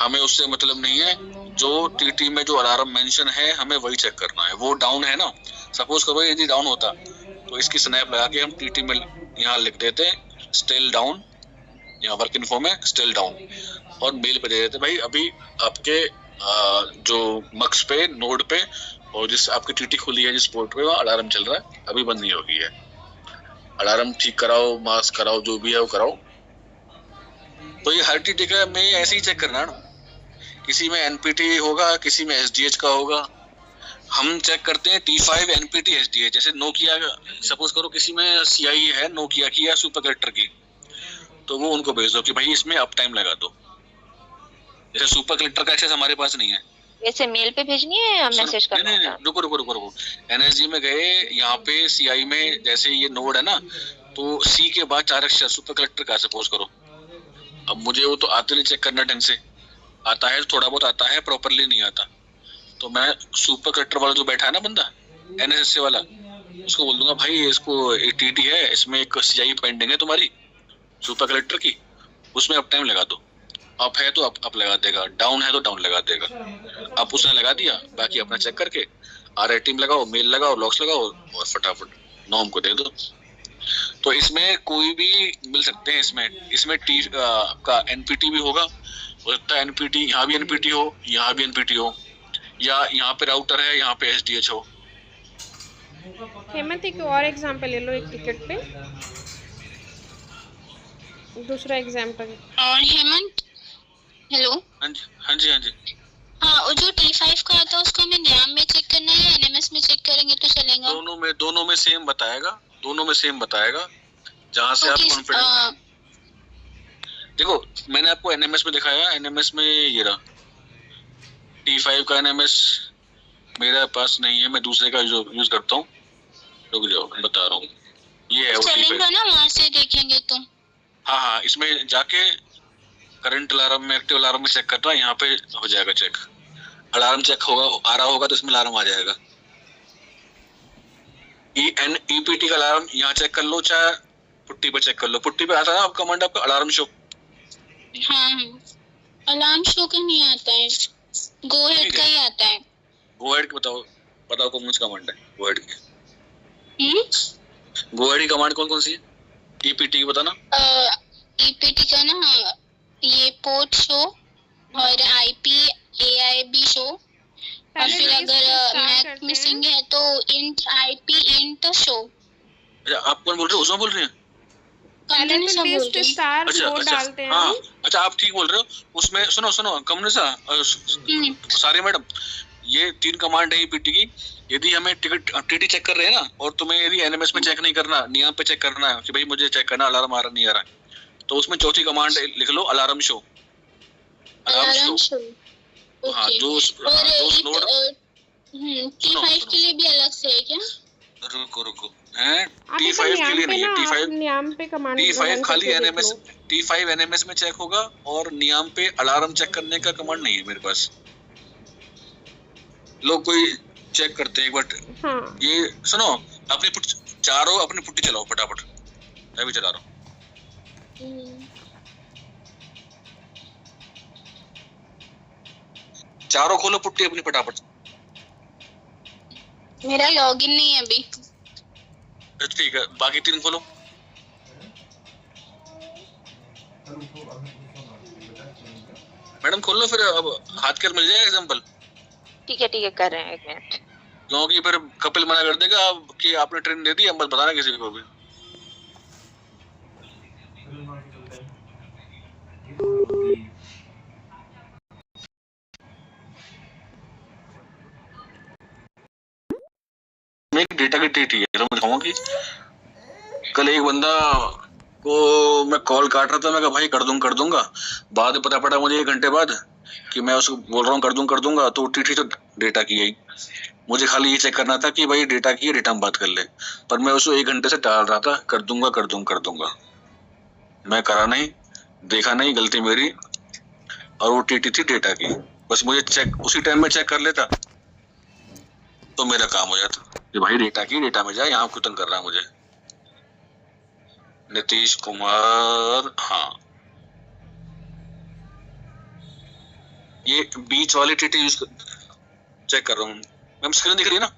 हमें उससे मतलब नहीं है। जो TT में जो अलार्म मेंशन है हमें वही चेक करना है। वो डाउन है ना, सपोज करो यदि डाउन होता तो इसकी स्नैप लगा के हम TT में यहाँ लिख देते स्टिल डाउन, यहाँ वर्क इन्फो में स्टिल डाउन, और मेल पे दे देते भाई अभी आपके जो मक्स पे नोड पे और जिस आपकी TT खुली है जिस पोर्ट पे, वहाँ अलार्म चल रहा है, अभी बंद नहीं होगी है। अलार्म ठीक कराओ, मास्क कराओ, जो भी है वो कराओ। तो ये हर TT का में ऐसे ही चेक करना है ना। किसी में NPT होगा, किसी में SDH का होगा। हम चेक करते हैं T5 NPT SDH। जैसे नोकिया, सपोज करो किसी में CI है नोकिया की या सुपर कलेक्टर की, तो वो उनको भेज दो कि भाई इसमें अप टाइम लगा दो। जैसे सुपर कलेक्टर का एक्सेस हमारे पास नहीं है, वैसे मेल पे भेजनी है या मैसेज करना नहीं, है? रुको। NSG में गए, यहाँ पे CI में जैसे ये नोड है ना, तो C के बाद 4 अक्षर सुपर कलेक्टर का सपोज करो। अब मुझे वो तो आते नहीं चेक करना ढंग से, आता है थोड़ा बहुत आता है, प्रॉपरली नहीं आता। तो मैं सुपर कलेक्टर वाला जो बैठा है ना बंदा NSSC वाला, उसको बोल दूंगा भाई इसको एक TT है, इसमें एक CI पेंडिंग है तुम्हारी सुपर कलेक्टर की, उसमें अप टाइम लगा दो। अप है तो अप लगा देगा, डाउन है तो डाउन लगा देगा। अब उसने लगा दिया, बाकी अपना चेक करके RITM लगाओ, मेल लगाओ, लॉक्स लगाओ, और फटाफट नॉर्म को दे दो। तो इसमें कोई भी मिल सकते हैं। इसमें T का NPT भी होगा, हो सकता है NPT यहाँ भी NPT हो, यहाँ भी NPT हो, या यहाँ पे राउटर है, यहाँ पे SDH हो। हेमंत एक और एग्जांपल ले लो, एक टिकट पे दूसरा एग्जांपल। हेमंत हेलो। हाँ जी। हाँ, वो जो T5 का आता है उसको हमें नाम में चेक करना है या NMS में चेक करेंगे तो चलेगा? दोनों में सेम बताएगा, जहाँ से आप कॉन्फिडेंट। देखो मैंने आपको NMS में दिखाया, NMS में ये रहा T5 का NMS मेरे पास नहीं है, मैं दूसरे का यूज करता हूँ। रुक जाओ बता रहा हूँ, ये है वो चलेगा ना, वहाँ से देखेंगे तो। हाँ, इसमें जाके करंट अलार्म में, एक्टिव अलार्म में चेक करना, यहाँ पे हो जाएगा चेक। अलार्म चेक होगा, आ रहा होगा तो इसमें अलार्म आ जाएगा। EPT का अलार्म यहाँ चेक कर लो, चाहे पुट्टी पे चेक कर लो। पुट्टी पे आता है ना आप कमांड, आपका अलार्म शो। हाँ, अलार्म शो का नहीं आता है, गो हेड का ही आता है। गो हेड बताओ कौन सी कमांड है गो हेड की? गो हेड की कमांड कौन सी है? EPT की बताना। EPT का ना ये पोर्ट शो और IP AIB शो, और फिर अगर मैक मिसिंग है तो इंट IP इंट शो। अच्छा आप कौन बोल रहे हो? उसमें बोल रहे हैं? पहले तो लिस्ट स्टार वो डालते हैं। हाँ, अच्छा आप ठीक बोल रहे हो। उसमें सुनो कमनेसा सारी मैडम, ये 3 कमांड है EPT की। यदि हमें टिकट TT चेक कर रहे हैं ना, और तुम्हें यदि NMS में चेक नहीं करना, नियम पे चेक करना है कि भाई मुझे चेक करना अलार्म आ रहा नहीं आ रहा है, तो उसमें चौथी कमांड लिख लो अलार्म शो। Alarm show. हाँ, जो नोड T5 के लिए भी अलग से है क्या? रुको हैं आप T5 ऊपर के लिए नहीं है। आप T5 नियाम पे कमांड T5 खाली एनएमएस, T5 एनएमएस में चेक होगा और नियाम पे अलार्म चेक करने का कमांड नहीं है मेरे पास। लोग कोई चेक करते हैं बट हाँ ये सुनो, अपनी चारों अपनी पुट्टी चलाओ फटाफट, मैं भी चला रहा हूँ। चारों खोलो पुट्टी अपनी फटाफट। मेरा लॉगिन नहीं है अभी। ठीक है, बाकी 3 खोलो। मैडम खोल लो फिर, अब हाथ के मिल जाएगा एग्जांपल। ठीक है कर रहे हैं, 1 मिनट। क्योंकि फिर कपिल मना कर देगा कि आपने ट्रेन दे दी, हम बस बताना किसी को भी। डेटा की टीटी है, तो मैं दिखाऊंगा कि कल एक बंदा को मैं कॉल काट रहा था, मैं कहा भाई कर दूंगा, बाद में पता पड़ा मुझे 1 घंटे बाद कि मैं उसको बोल रहा हूँ कर दूंगा, तो टीटी तो डेटा की है। मुझे खाली ये चेक करना था कि भाई डेटा की है, डेटा में बात कर ले, पर मैं उसको 1 घंटे से टाल रहा था, कर दूंगा। मैं करा नहीं, देखा नहीं, गलती मेरी, और वो टीटी थी डेटा की। बस मुझे चेक उसी टाइम में चेक कर लेता तो मेरा काम हो जाता कि भाई डेटा की, डेटा में जाए, यहाँ क्यों तंग कर रहा है मुझे। नीतीश कुमार, हाँ ये बीच वाली टीटी यूज चेक कर रहा हूँ मैम, स्क्रीन दिख रही है ना?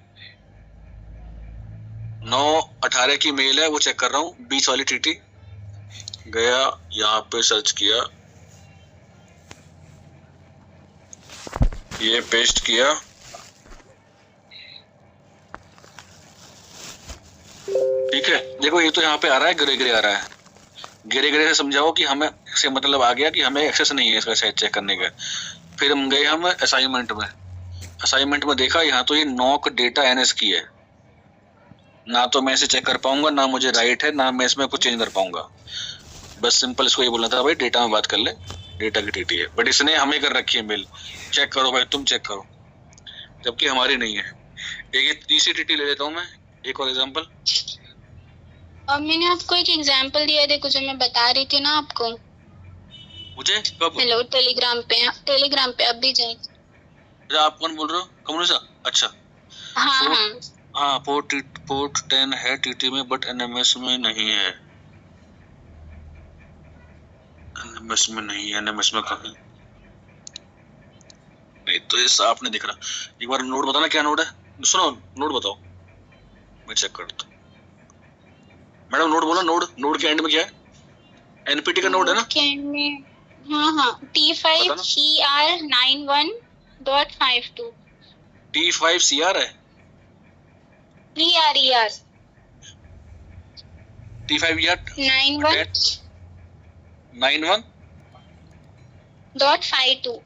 9/18 की मेल है, वो चेक कर रहा हूँ। बीच वाली टीटी गया, यहाँ पे सर्च किया, ये पेस्ट किया, ठीक है। देखो ये तो यहाँ पे आ रहा है, गिरे आ रहा है। गिरे से समझाओ कि हमें से मतलब आ गया कि हमें एक्सेस नहीं है इसका चेक करने का। फिर हम गए असाइनमेंट में देखा, यहाँ तो ये नॉक डेटा एनएस की है, ना तो मैं इसे चेक कर पाऊंगा, ना मुझे राइट है, ना मैं इसमें कुछ चेंज कर पाऊंगा। बस सिंपल इसको ये बोलना था भाई डेटा में बात कर ले, डेटा की टीटी है। बट इसने हमें कर रखी है मेल, चेक करो भाई, तुम चेक करो, जबकि हमारी नहीं है। एक तीसरी टीटी ले लेता हूँ मैं, एक और एग्जाम्पल। अब मैंने आपको एक एग्जांपल दिया, देखो जो मैं बता रही थी ना आपको। मुझे कब? हेलो, टेलीग्राम पे अब भी जाए। आप कौन बोल रहे हो? कमरुसा? अच्छा हाँ, पोर्ट 10 है टीटी में, बट एनएमएस में नहीं है। एनएमएस में कहीं नहीं, तो ये साफ नहीं दिख रहा। एक बार नोड बताना, क्या नोड है? सुनो, नोड बताओ, मैं चेक करता हूँ। मैडम नोड बोलो, नोड के एंड में क्या है? एनपीटी का नोड है ना? के एंड में हाँ T5 CR 91.52। T5 CR है? ER T5 ER 91.52।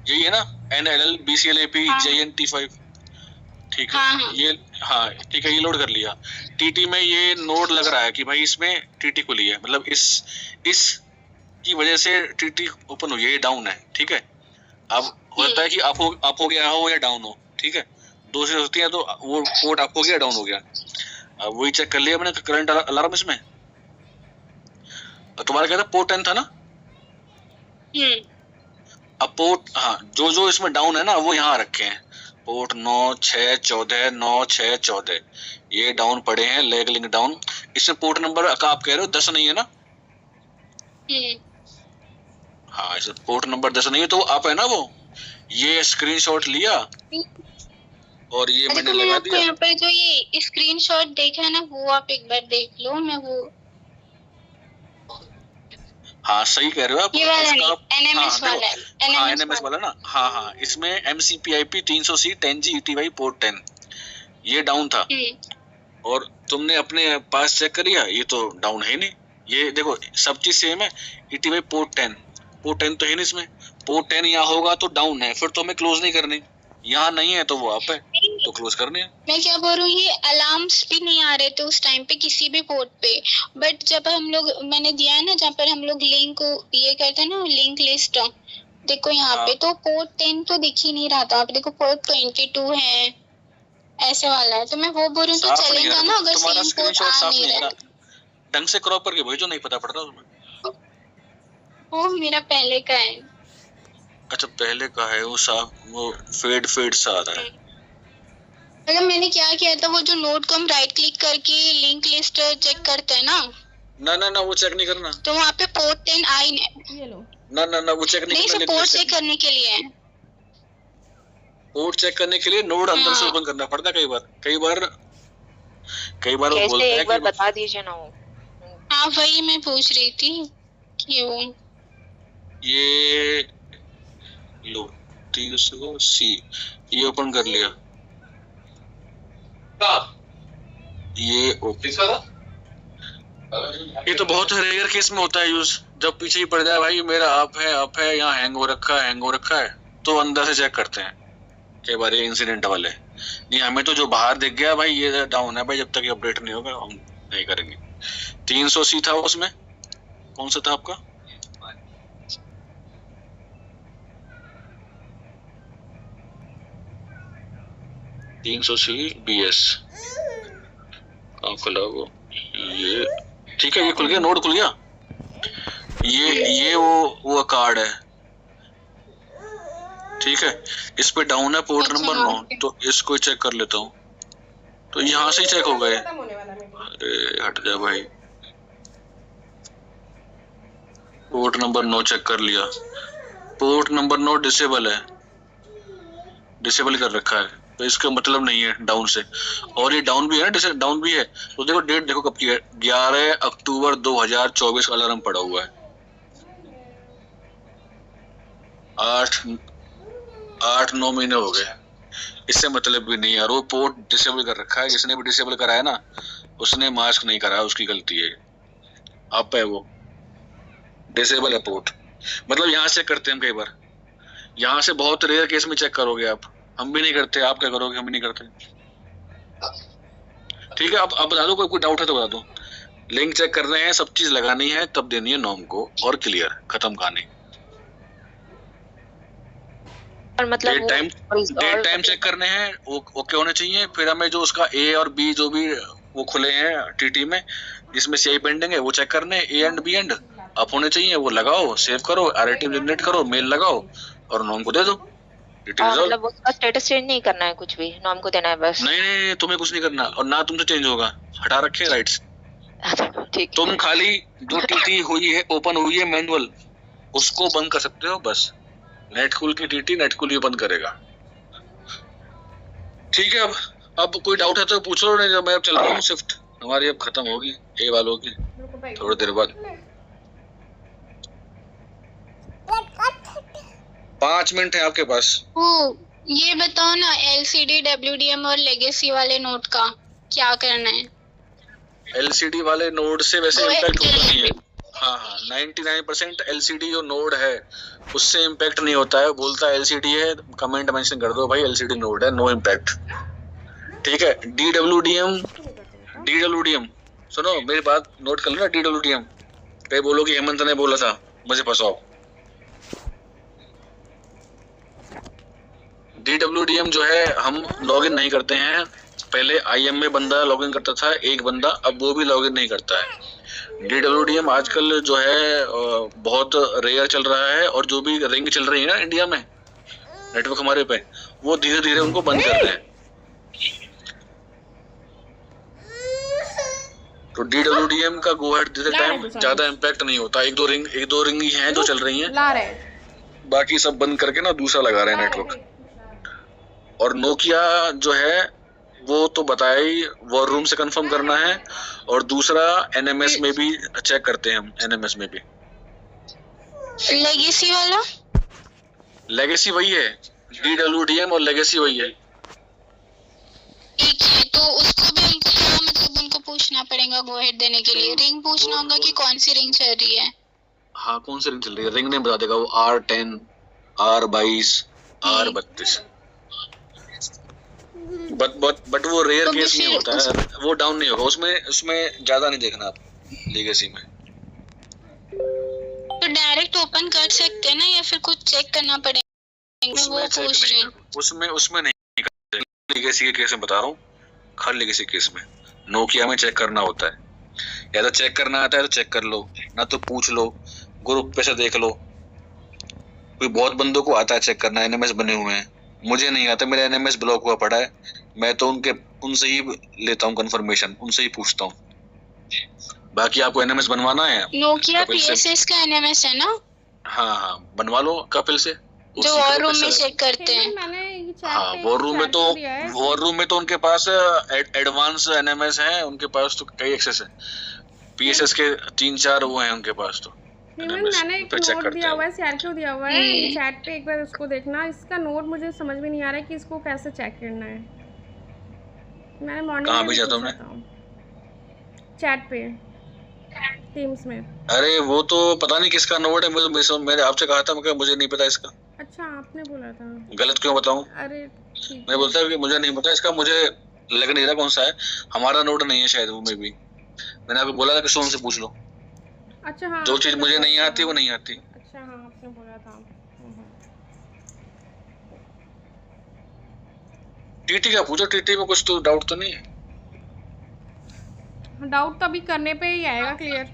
यही है ना? NLL BCLAP JNT5, ठीक है। ये हाँ ठीक है, ये लोड कर लिया। टीटी में ये नोड लग रहा है कि भाई इसमें टीटी खुली है, मतलब इस की वजह से टीटी ओपन हुई है, ये डाउन है, ठीक है। अब होता है कि अप हो गया हो या डाउन हो, ठीक है, दो चीजें होती है, तो वो पोर्ट अप हो गया, डाउन हो गया। अब वही चेक कर लिया मैंने, करंट अलार्म इसमें। तुम्हारा क्या था? पोर्ट 10 था ना? अब पोर्ट, हाँ, जो इसमें डाउन है ना, वो यहाँ रखे हैं। पोर्ट 9/6/14 ये डाउन पड़े हैं, लेग लिंक डाउन। इसमें पोर्ट नंबर का आप कह रहे हो 10 नहीं है ना? हाँ, इसमें पोर्ट नंबर 10 नहीं है, तो आप है ना वो, ये स्क्रीनशॉट लिया और ये मैंने लगा दिया। यहाँ पे जो ये स्क्रीनशॉट देखा है ना, वो आप एक बार देख लो। मैं वो हाँ सही कह रहे हो आप, ये वाला नहीं, NMS वाला है, NMS वाला ना। हाँ, इसमें MCPIP 300C 10G ETY port 10 ये डाउन था, और तुमने अपने पास चेक करिया, ये तो डाउन है नहीं। ये देखो सब चीज सेम है। ETY पोर्ट 10 तो है नहीं इसमें। पोर्ट 10 यहाँ होगा तो डाउन है, फिर तो हमें क्लोज नहीं करनी। यहाँ नहीं है तो वो आप है तो क्लोज करनी है। मैं क्या बोल रही हूँ, ये अलार्म्स भी नहीं आ रहे थे उस टाइम पे किसी भी पोर्ट पे, बट जब हम लोग मैंने दिया है ना, जहाँ पर हम लोग लिंक ये करते हैं ना, लिंक लिस्ट, देखो यहाँ पे तो पोर्ट 10 तो दिख ही नहीं रहा था, आप देखो पोर्ट 22 है, ऐसे वाला है, तो मैं वो बोल रही हूँ तो साफ नहीं चलेगा है ना अगर तुम्हारा सेम पोर्ट स्क्रीनशॉट, आ साफ नहीं नहीं है रहा ना, ढंग से क्रॉप करके भेजो, नहीं पता पड़ रहा तुम्हें। वो मेरा पहले का है। अच्छा पहले का है, वो साफ, वो फेड सा आ रहा है। मतलब मैंने क्या किया था, वो जो नोट को हम राइट क्लिक करके लिंक लिस्ट चेक करते हैं ना, ना वो चेक नहीं करना, तो वहाँ पे पोर्ट 10 आई नहीं। ये लो। ना वो चेक नहीं नहीं, करना। सिर्फ पोर्ट चेक करने के लिए है। पोर्ट चेक करने के लिए नोड अंदर से ओपन करना पड़ता है कई बार वो कैसे बोलता है एक बार कि बता दीजिए ना वो। हाँ वही मैं पूछ रही थी कि वो ये लो 300C ये ओपन कर लिया, ये ओके। ये तो बहुत रेयर केस में होता है यूज, जब पीछे ही पड़ जाए भाई मेरा अप है यहाँ हैंग हो रखा है तो अंदर से चेक करते हैं कई बार, ये इंसिडेंट वाले। नहीं हमें तो जो बाहर दिख गया भाई ये डाउन है भाई, जब तक ये अपडेट नहीं होगा हम नहीं करेंगे। 300C था उसमें, कौन सा था आपका? BS खुला वो, ये ठीक है, ये खुल गया, नोड खुल गया। ये वो कार्ड है, ठीक है, इस पे डाउन है पोर्ट नंबर 9, तो इसको चेक कर लेता हूँ, तो यहाँ से ही चेक हो गए। अरे हट जा भाई, पोर्ट नंबर 9 चेक कर लिया, पोर्ट नंबर 9 डिसेबल है, डिसेबल कर रखा है, तो इसका मतलब नहीं है डाउन से। और ये डाउन भी है ना, डाउन भी है, तो देखो डेट देखो कब की है, 11 अक्टूबर 2024 का अलार्म पड़ा हुआ है। 8-9 महीने हो गए, इससे मतलब भी नहीं यार, वो पोर्ट डिसेबल कर रखा है, जिसने भी डिसेबल कराया ना उसने मास्क नहीं कराया, उसकी गलती है, आप है वो डिसेबल है पोर्ट। मतलब यहाँ चेक करते हैं हम कई बार, यहाँ से बहुत रेयर केस में चेक करोगे आप, हम भी नहीं करते, आप क्या करोगे, हम भी नहीं करते। ठीक है, आप बता दो, कोई डाउट है तो बता दो। लिंक चेक कर रहे हैं, सब चीज लगानी है, तब देनी है नॉर्म को, और क्लियर, खत्म कहानी। और मतलब डेट टाइम चेक करने हैं, ओके होने चाहिए। फिर हमें जो उसका ए और बी जो भी वो खुले हैं टीटी में, जिसमें सीआई पेंडिंग है, वो चेक करने, A and B and up होने चाहिए, वो लगाओ, सेव करो, आरटीएम जनरेट करो, मेल लगाओ और नॉर्म को दे दो। मतलब उसका स्टेटस चेंज नहीं करना है, कुछ भी नॉर्म को देना है बस। नहीं तुम्हें कुछ नहीं करना, और ना तुमसे चेंज होगा, हटा रखे राइट्स। ठीक, तुम खाली जो टीटी हुई है, ओपन हुई है मैनुअल, उसको बंद कर सकते हो बस। नेटकूल की टीटी नेटकूल ही बंद करेगा। ठीक है, अब कोई डाउट है तो पूछो, नहीं मैं अब चल रहा हूँ, शिफ्ट हमारी अब खत्म होगी ए वालों की थोड़ी देर बाद। 5 मिनट है आपके पास। ये बताओ ना, LCD, WDM और लेगेसी वाले नोट का क्या करना है? LCD वाले नोड से वैसे इम्पैक्ट होता नहीं है। हाँ 99% LCD जो नोड है उससे इम्पैक्ट नहीं होता है। बोलता है LCD है, कमेंट मेंशन कर दो भाई LCD नोड है, नो इम्पैक्ट। ठीक है, DWDM सुनो मेरी बात नोट कर लो ना। DWDM पे बोलो कि हेमंत ने बोला था, मुझे फंसाओ। DWDM जो है हम लॉगिन नहीं करते हैं। पहले IM में बंदा लॉगिन करता था एक बंदा, अब वो भी लॉगिन नहीं करता है। DWDM आजकल जो है बहुत रेयर चल रहा है, और जो भी रिंग चल रही है ना इंडिया में नेटवर्क हमारे पे, वो धीरे धीरे उनको बंद कर रहे हैं। तो DWDM का गो हेड देते टाइम ज्यादा इम्पैक्ट नहीं होता। एक दो रिंग ही हैं जो चल रही हैं, बाकी सब बंद करके ना दूसरा लगा रहे हैं नेटवर्क। और नोकिया जो है वो तो बताया ही, वॉर रूम से कंफर्म करना है, और दूसरा NMS में भी चेक करते हैं हम, NMS में भी। लेगेसी वाला? लेगेसी वही है, DWDM और लेगेसी वही है। ठीक है, तो उसको भी क्या मतलब उनको पूछना पड़ेगा गो हेड देने के लिए? रिंग पूछना होगा कि कौन सी रिंग चल रही है? हाँ कौन सी रिंग चल रही है, रिंग नहीं बता देगा वो। R10, R22, R32। बट वो रेयर केस नहीं होता है, वो डाउन नहीं होगा उसमें ज्यादा नहीं देखना आप लेगेसी में। तो डायरेक्ट ओपन कर सकते हैं ना, या फिर कुछ चेक करना पड़ेगा? मैं वो पूछ रही हूँ। उसमें नहीं करते। लेगेसी के केस में बता रहा हूँ, खाली लेगेसी केस में नोकिया में चेक करना होता है। या तो चेक करना आता है तो चेक कर लो, ना तो पूछ लो, ग्रुप पे से देख लो। कोई बहुत बंदों को आता है चेक करना, एनएमएस बने हुए हैं। मुझे नहीं आता, मेरा एनएमएस ब्लॉक हुआ पड़ा है। मैं तो उनसे ही लेता हूँ कंफर्मेशन, उनसे ही पूछता हूँ। बाकी आपको एनएमएस बनवाना है नोकिया पीएसएस का एनएमएस है ना? हाँ बनवा लो कपिल से, जो वॉर रूम में चेक करते हैं। हाँ वॉर रूम में तो उनके पास एडवांस एनएमएस है, उनके पास तो कई एक्सेस है। पीएसएस के 3-4 वो हैं उनके पास तो। मैंने एक नोट दिया हुआ है, सीआरक्यू दिया हुआ है चैट पे, एक बार उसको देखना। इसका नोट मुझे समझ में नहीं आ रहा है कि इसको कैसे चेक करना है। मैंने मॉर्निंग में भेजा तुमने चैट पे टीम्स में। अरे वो तो पता नहीं किसका नोट है, मैंने आपसे कहा था, मगर मुझे नहीं पता इसका। अच्छा आपने बोला था, गलत क्यों बताऊं? अरे मैं बोलता हूँ कि मुझे नहीं पता इसका, मुझे लग नहीं रहा कौन सा है। हमारा नोट नहीं है शायद वो में भी। मैंने आपको बोला था कि सोन से पूछ लो। अच्छा हाँ, जो चीज मुझे नहीं आती वो नहीं आती। अच्छा हाँ आपने बोला था। टीटी का पूछो, टीटी में कुछ तो डाउट तो नहीं है? डाउट तो अभी करने पे ही आएगा क्लियर,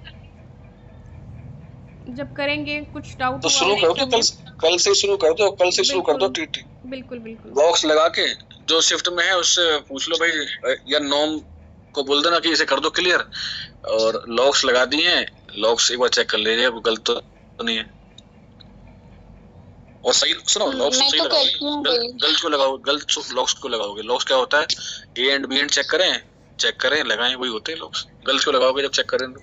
जब करेंगे कुछ डाउट तो शुरू कर दो, कल से शुरू कर दो, कल से शुरू कर दो टीटी। बिल्कुल बिल्कुल। बॉक्स लगा के जो शिफ्ट में है उससे पूछ लो भाई, या नॉम को बोल देना कि इसे कर दो क्लियर, और लॉक्स लगा दिए हैं, लॉक्स एक बार चेक कर लीजिए, गलत तो नहीं है। और सही सुनो, लॉक्स सही लगाओगे, गलत को लगाओ, गलत लॉक्स को लगाओगे। लॉक्स क्या होता है, A and B and check करें लगाएं, वही होते हैं लॉक्स। गलत को लगाओगे जब चेक करें तो।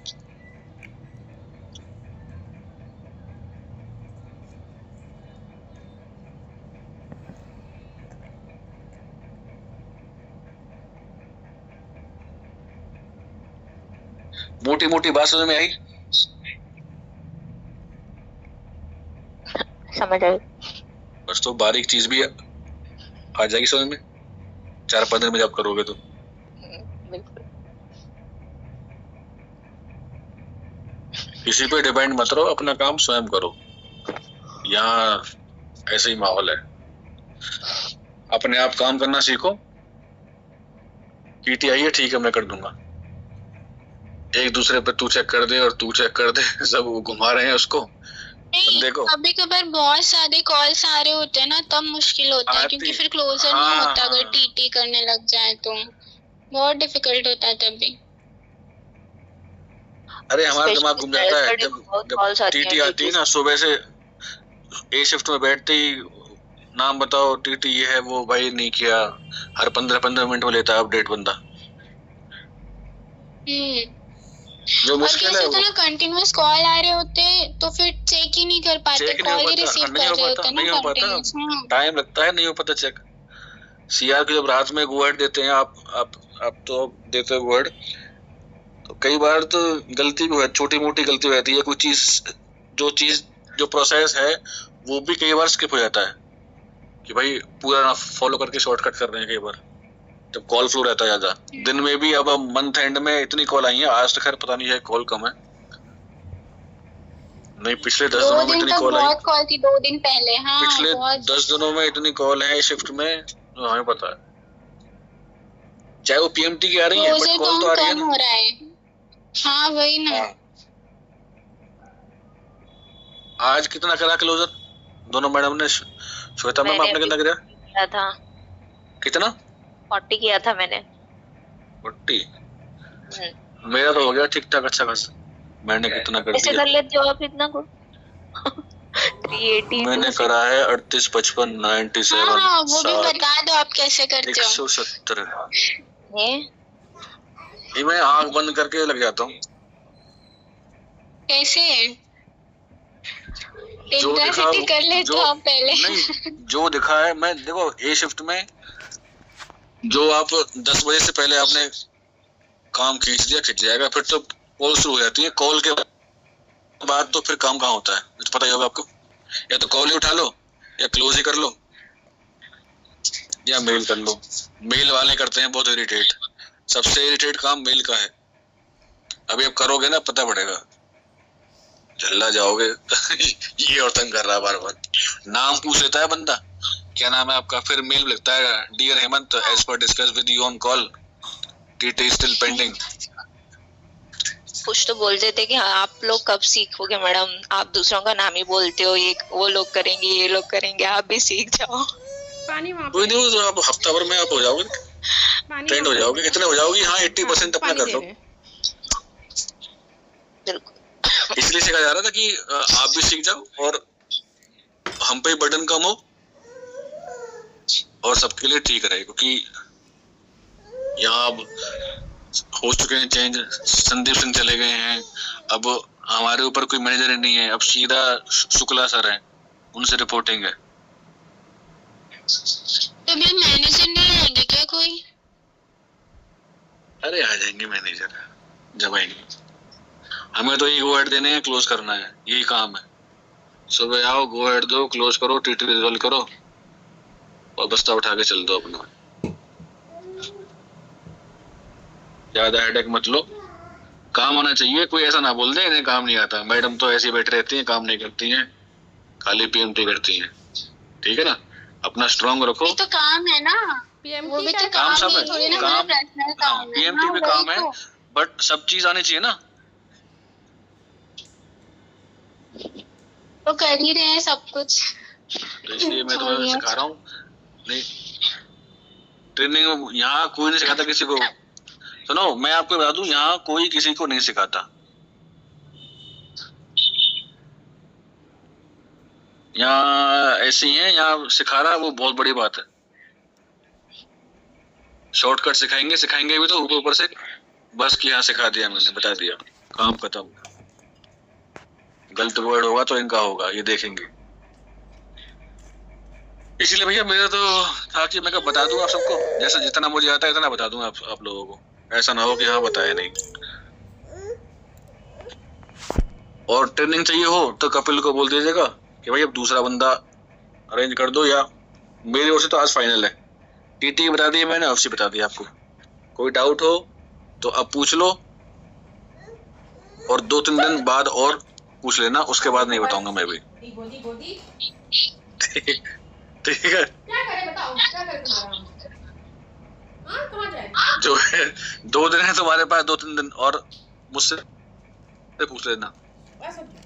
मोटी मोटी बात समझ में आई? समझ आई। बस तो बारीक चीज भी आ जाएगी समझ में, 4-5 दिन में जब करोगे तो। बिल्कुल। किसी पे डिपेंड मत रहो, अपना काम स्वयं करो। यहाँ ऐसे ही माहौल है, अपने आप काम करना सीखो। टीटी आई है, ठीक है मैं कर दूंगा। एक दूसरे पे तू चेक कर दे और तू चेक कर दे, सब घुमा रहे हैं उसको। देखो कभी कभार बहुत सारे कॉल्स आ रहे होते हैं ना, तब मुश्किल होता है, क्योंकि फिर क्लोजर नहीं होता अगर टीटी करने लग जाए तो बहुत डिफिकल्ट होता है तब भी। अरे हमारा दिमाग घूम जाता है जब टीटी आती है ना। सुबह से ए शिफ्ट में बैठते ही नाम बताओ, टीटी ये है वो, भाई नहीं किया। हर 15-15 मिनट में लेता है अपडेट बंदा। जो मुश्किल है वो कंटिन्यूअस कॉल आ रहे होते तो फिर चेक ही नहीं कर पाते, कॉल ही रिसीव कर रहे होते नहीं हो पाता, टाइम लगता है, नहीं हो पाता चेक। सीआर की जब रात में वर्ड देते हैं आप तो देते हो वर्ड, तो कई बार तो गलती भी है, छोटी मोटी गलती रहती है। कोई चीज जो प्रोसेस है वो भी कई बार स्किप हो जाता है कि भाई पूरा ना फॉलो करके शॉर्टकट कर रहे हैं कई बार, जब कॉल फ्लो रहता है ज्यादा। दिन में भी अब मंथ एंड में इतनी कॉल आई है, आज तक खैर पता नहीं है कॉल कम है, नहीं पिछले 10 दिनों में इतनी कॉल आई। बहुत कॉल थी 2 दिन पहले। हाँ, पिछले 10 दिनों में इतनी कॉल है शिफ्ट में, हमें पता है। चाहे वो पीएमटी की आ रही है, बट कॉल तो आ रही है ना। हाँ वही ना। आज कितना करा क्लोजर दोनों मैडम ने? श्वेता मैम आपने कितना किया था? कितना? 40 किया था मैंने। 40? मेरा तो हो गया ठीक ठाक, अच्छा खासा। मैंने कितना कर दिया? कर लेते हो आप इतना को? 380 मैंने करा है 38, 55, 97। हाँ, वो भी बता दो आप कैसे करते हो। 170। ये मैं आंख बंद करके लग जाता हूँ। कैसे? जो दिखा कर लेते आप पहले। नहीं, जो दिखा है मैं, देखो ए शिफ्ट में जो आप 10 बजे से पहले आपने काम खींच दिया, खींच जाएगा, फिर तो कॉल शुरू हो जाती है। कॉल के बाद तो फिर काम कहाँ होता है, तो पता ही होगा आपको। या तो कॉल ही उठा लो, या क्लोज ही कर लो, या मेल कर लो। मेल वाले करते हैं बहुत इरिटेट, सबसे इरिटेट काम मेल का है। अभी आप करोगे ना, पता पड़ेगा। झल्ला जाओगे। ये और तंग कर रहा है बार बार, नाम पूछ लेता है बंदा, क्या नाम है आपका, फिर मेल लिखता है, dear Hemant, as per discussed with you on call, TT still pending. कुछ तो बोल देते कि हाँ, आप लोग कब सीखोगे मैडम, आप दूसरों का नाम ही बोलते हो, ये वो लोग करेंगे, ये लोग करेंगे, आप भी सीख जाओ। पानी वहाँ कोई नहीं, तो आप हफ्ता भर में आप हो जाओगे, ट्रेंड हो जाओगे, कितने हो जाओगे? हाँ 80% अपना कर लो। इसलिए सिखाया जा रहा था कि आप भी सीख जाओ और हम पे बर्डन कम हो और सबके लिए ठीक रहे, क्योंकि यहाँ अब हो चुके हैं चेंज, संदीप सिंह चले गए हैं, अब हमारे ऊपर कोई मैनेजर नहीं है, अब सीधा शुक्ला सर है, उनसे रिपोर्टिंग है। तो भी मैनेजर नहीं आएंगे क्या कोई? अरे आ जाएंगे मैनेजर जब आएंगे, हमें तो ये गो हेड देने हैं, क्लोज करना है, यही काम है। सुबह आओ, गो हेड दो, क्लोज करो, टीटी रिजॉल्व करो और बस्ता उठा के चल दो अपना, ज्यादा हेडेक मत लो। काम होना चाहिए, कोई ऐसा ना बोल दे इन्हें काम नहीं आता, मैडम तो ऐसी बैठी रहती हैं, काम नहीं करती हैं, खाली पीएमटी करती हैं, ठीक है ना, अपना स्ट्रांग रखो। ये तो काम है ना, वो भी तो काम सब है, काम काम पीएमटी में काम है, बट सब चीज आनी चाहिए ना। तो कर ही रहे हैं सब कुछ, तो इसलिए मैं तुम्हें सिखा रहा हूँ। नहीं, ट्रेनिंग यहाँ कोई नहीं सिखाता किसी को। सुनो, मैं आपको बता दूं, यहाँ कोई किसी को नहीं सिखाता, यहाँ ऐसे ही है, यहाँ सिखा रहा है वो बहुत बड़ी बात है। शॉर्टकट सिखाएंगे भी तो ऊपर से बस कि यहाँ सिखा दिया, मैंने बता दिया, काम खत्म। गलत वर्ड होगा तो इनका होगा, ये देखेंगे। इसलिए भैया मेरा तो था कि मैं बता दूं आप सबको, जैसा जितना मुझे आता है इतना बता दूं आप लोगों को, ऐसा ना हो कि हाँ बताया नहीं। और ट्रेनिंग चाहिए हो तो कपिल को बोल दीजिएगा कि भाई अब दूसरा बंदा अरेंज कर दो, या मेरी ओर से तो आज फाइनल है, टीटी बता दिया मैंने, ऑफिस बता दिया आपको। कोई डाउट हो तो अब पूछ लो, और 2-3 दिन बाद और पूछ लेना, उसके बाद नहीं बताऊंगा मैं भी। ठीक है, क्या करे बताओ, क्या करे तुम्हारा? हाँ, कहाँ जाए? जो है 2 दिन है तुम्हारे पास, 2-3 दिन और मुझसे पूछ लेना,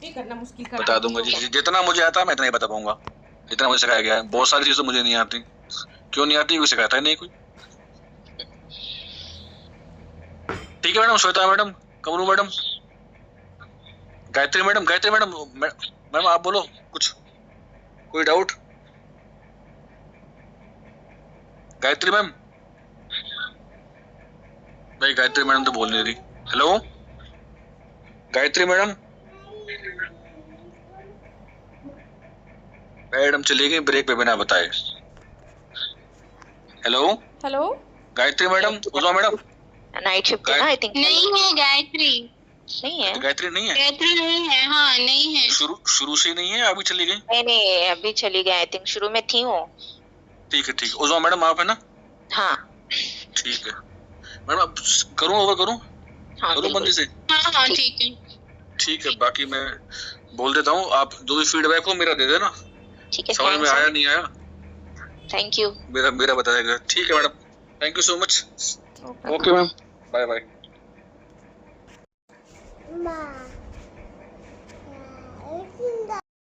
करना मुश्किल बता दूंगा। जितना मुझे आता है मैं इतना ही बता पाऊंगा, जितना मुझे सिखाया गया है। बहुत सारी चीजें मुझे नहीं आती, क्यों नहीं आती, कोई सिखाता ही नहीं कोई। ठीक है madam, Shweta madam, Kamru madam, Gayatri madam, ma'am आप बोलो कुछ, कोई डाउट? गायत्री मैम, भाई गायत्री मैडम तो बोल नहीं रही। हेलो गायत्री मैडम, मैडम चली गई ब्रेक पे बिना बताए। Hello Gayatri madam, Uzma madam, night shift है ना, आई थिंक। नहीं है गायत्री, नहीं है, गायत्री नहीं है, गायत्री नहीं है, हाँ नहीं है, शुरू से नहीं है, अभी चली गई? नहीं अभी चली गई, आई थिंक शुरू में थी वो। ठीक है, उजमा मैडम आप है ना? हाँ ठीक है मैडम, अब करूँ ओवर करूँ? हाँ करूँ बंदी से? हाँ ठीक है, ठीक है, बाकी मैं बोल देता हूँ, आप जो भी फीडबैक हो मेरा दे देना। ठीक है, समझ में आया नहीं आया, थैंक यू, मेरा बताएगा। ठीक है madam, thank you so much. Okay ma'am, bye bye.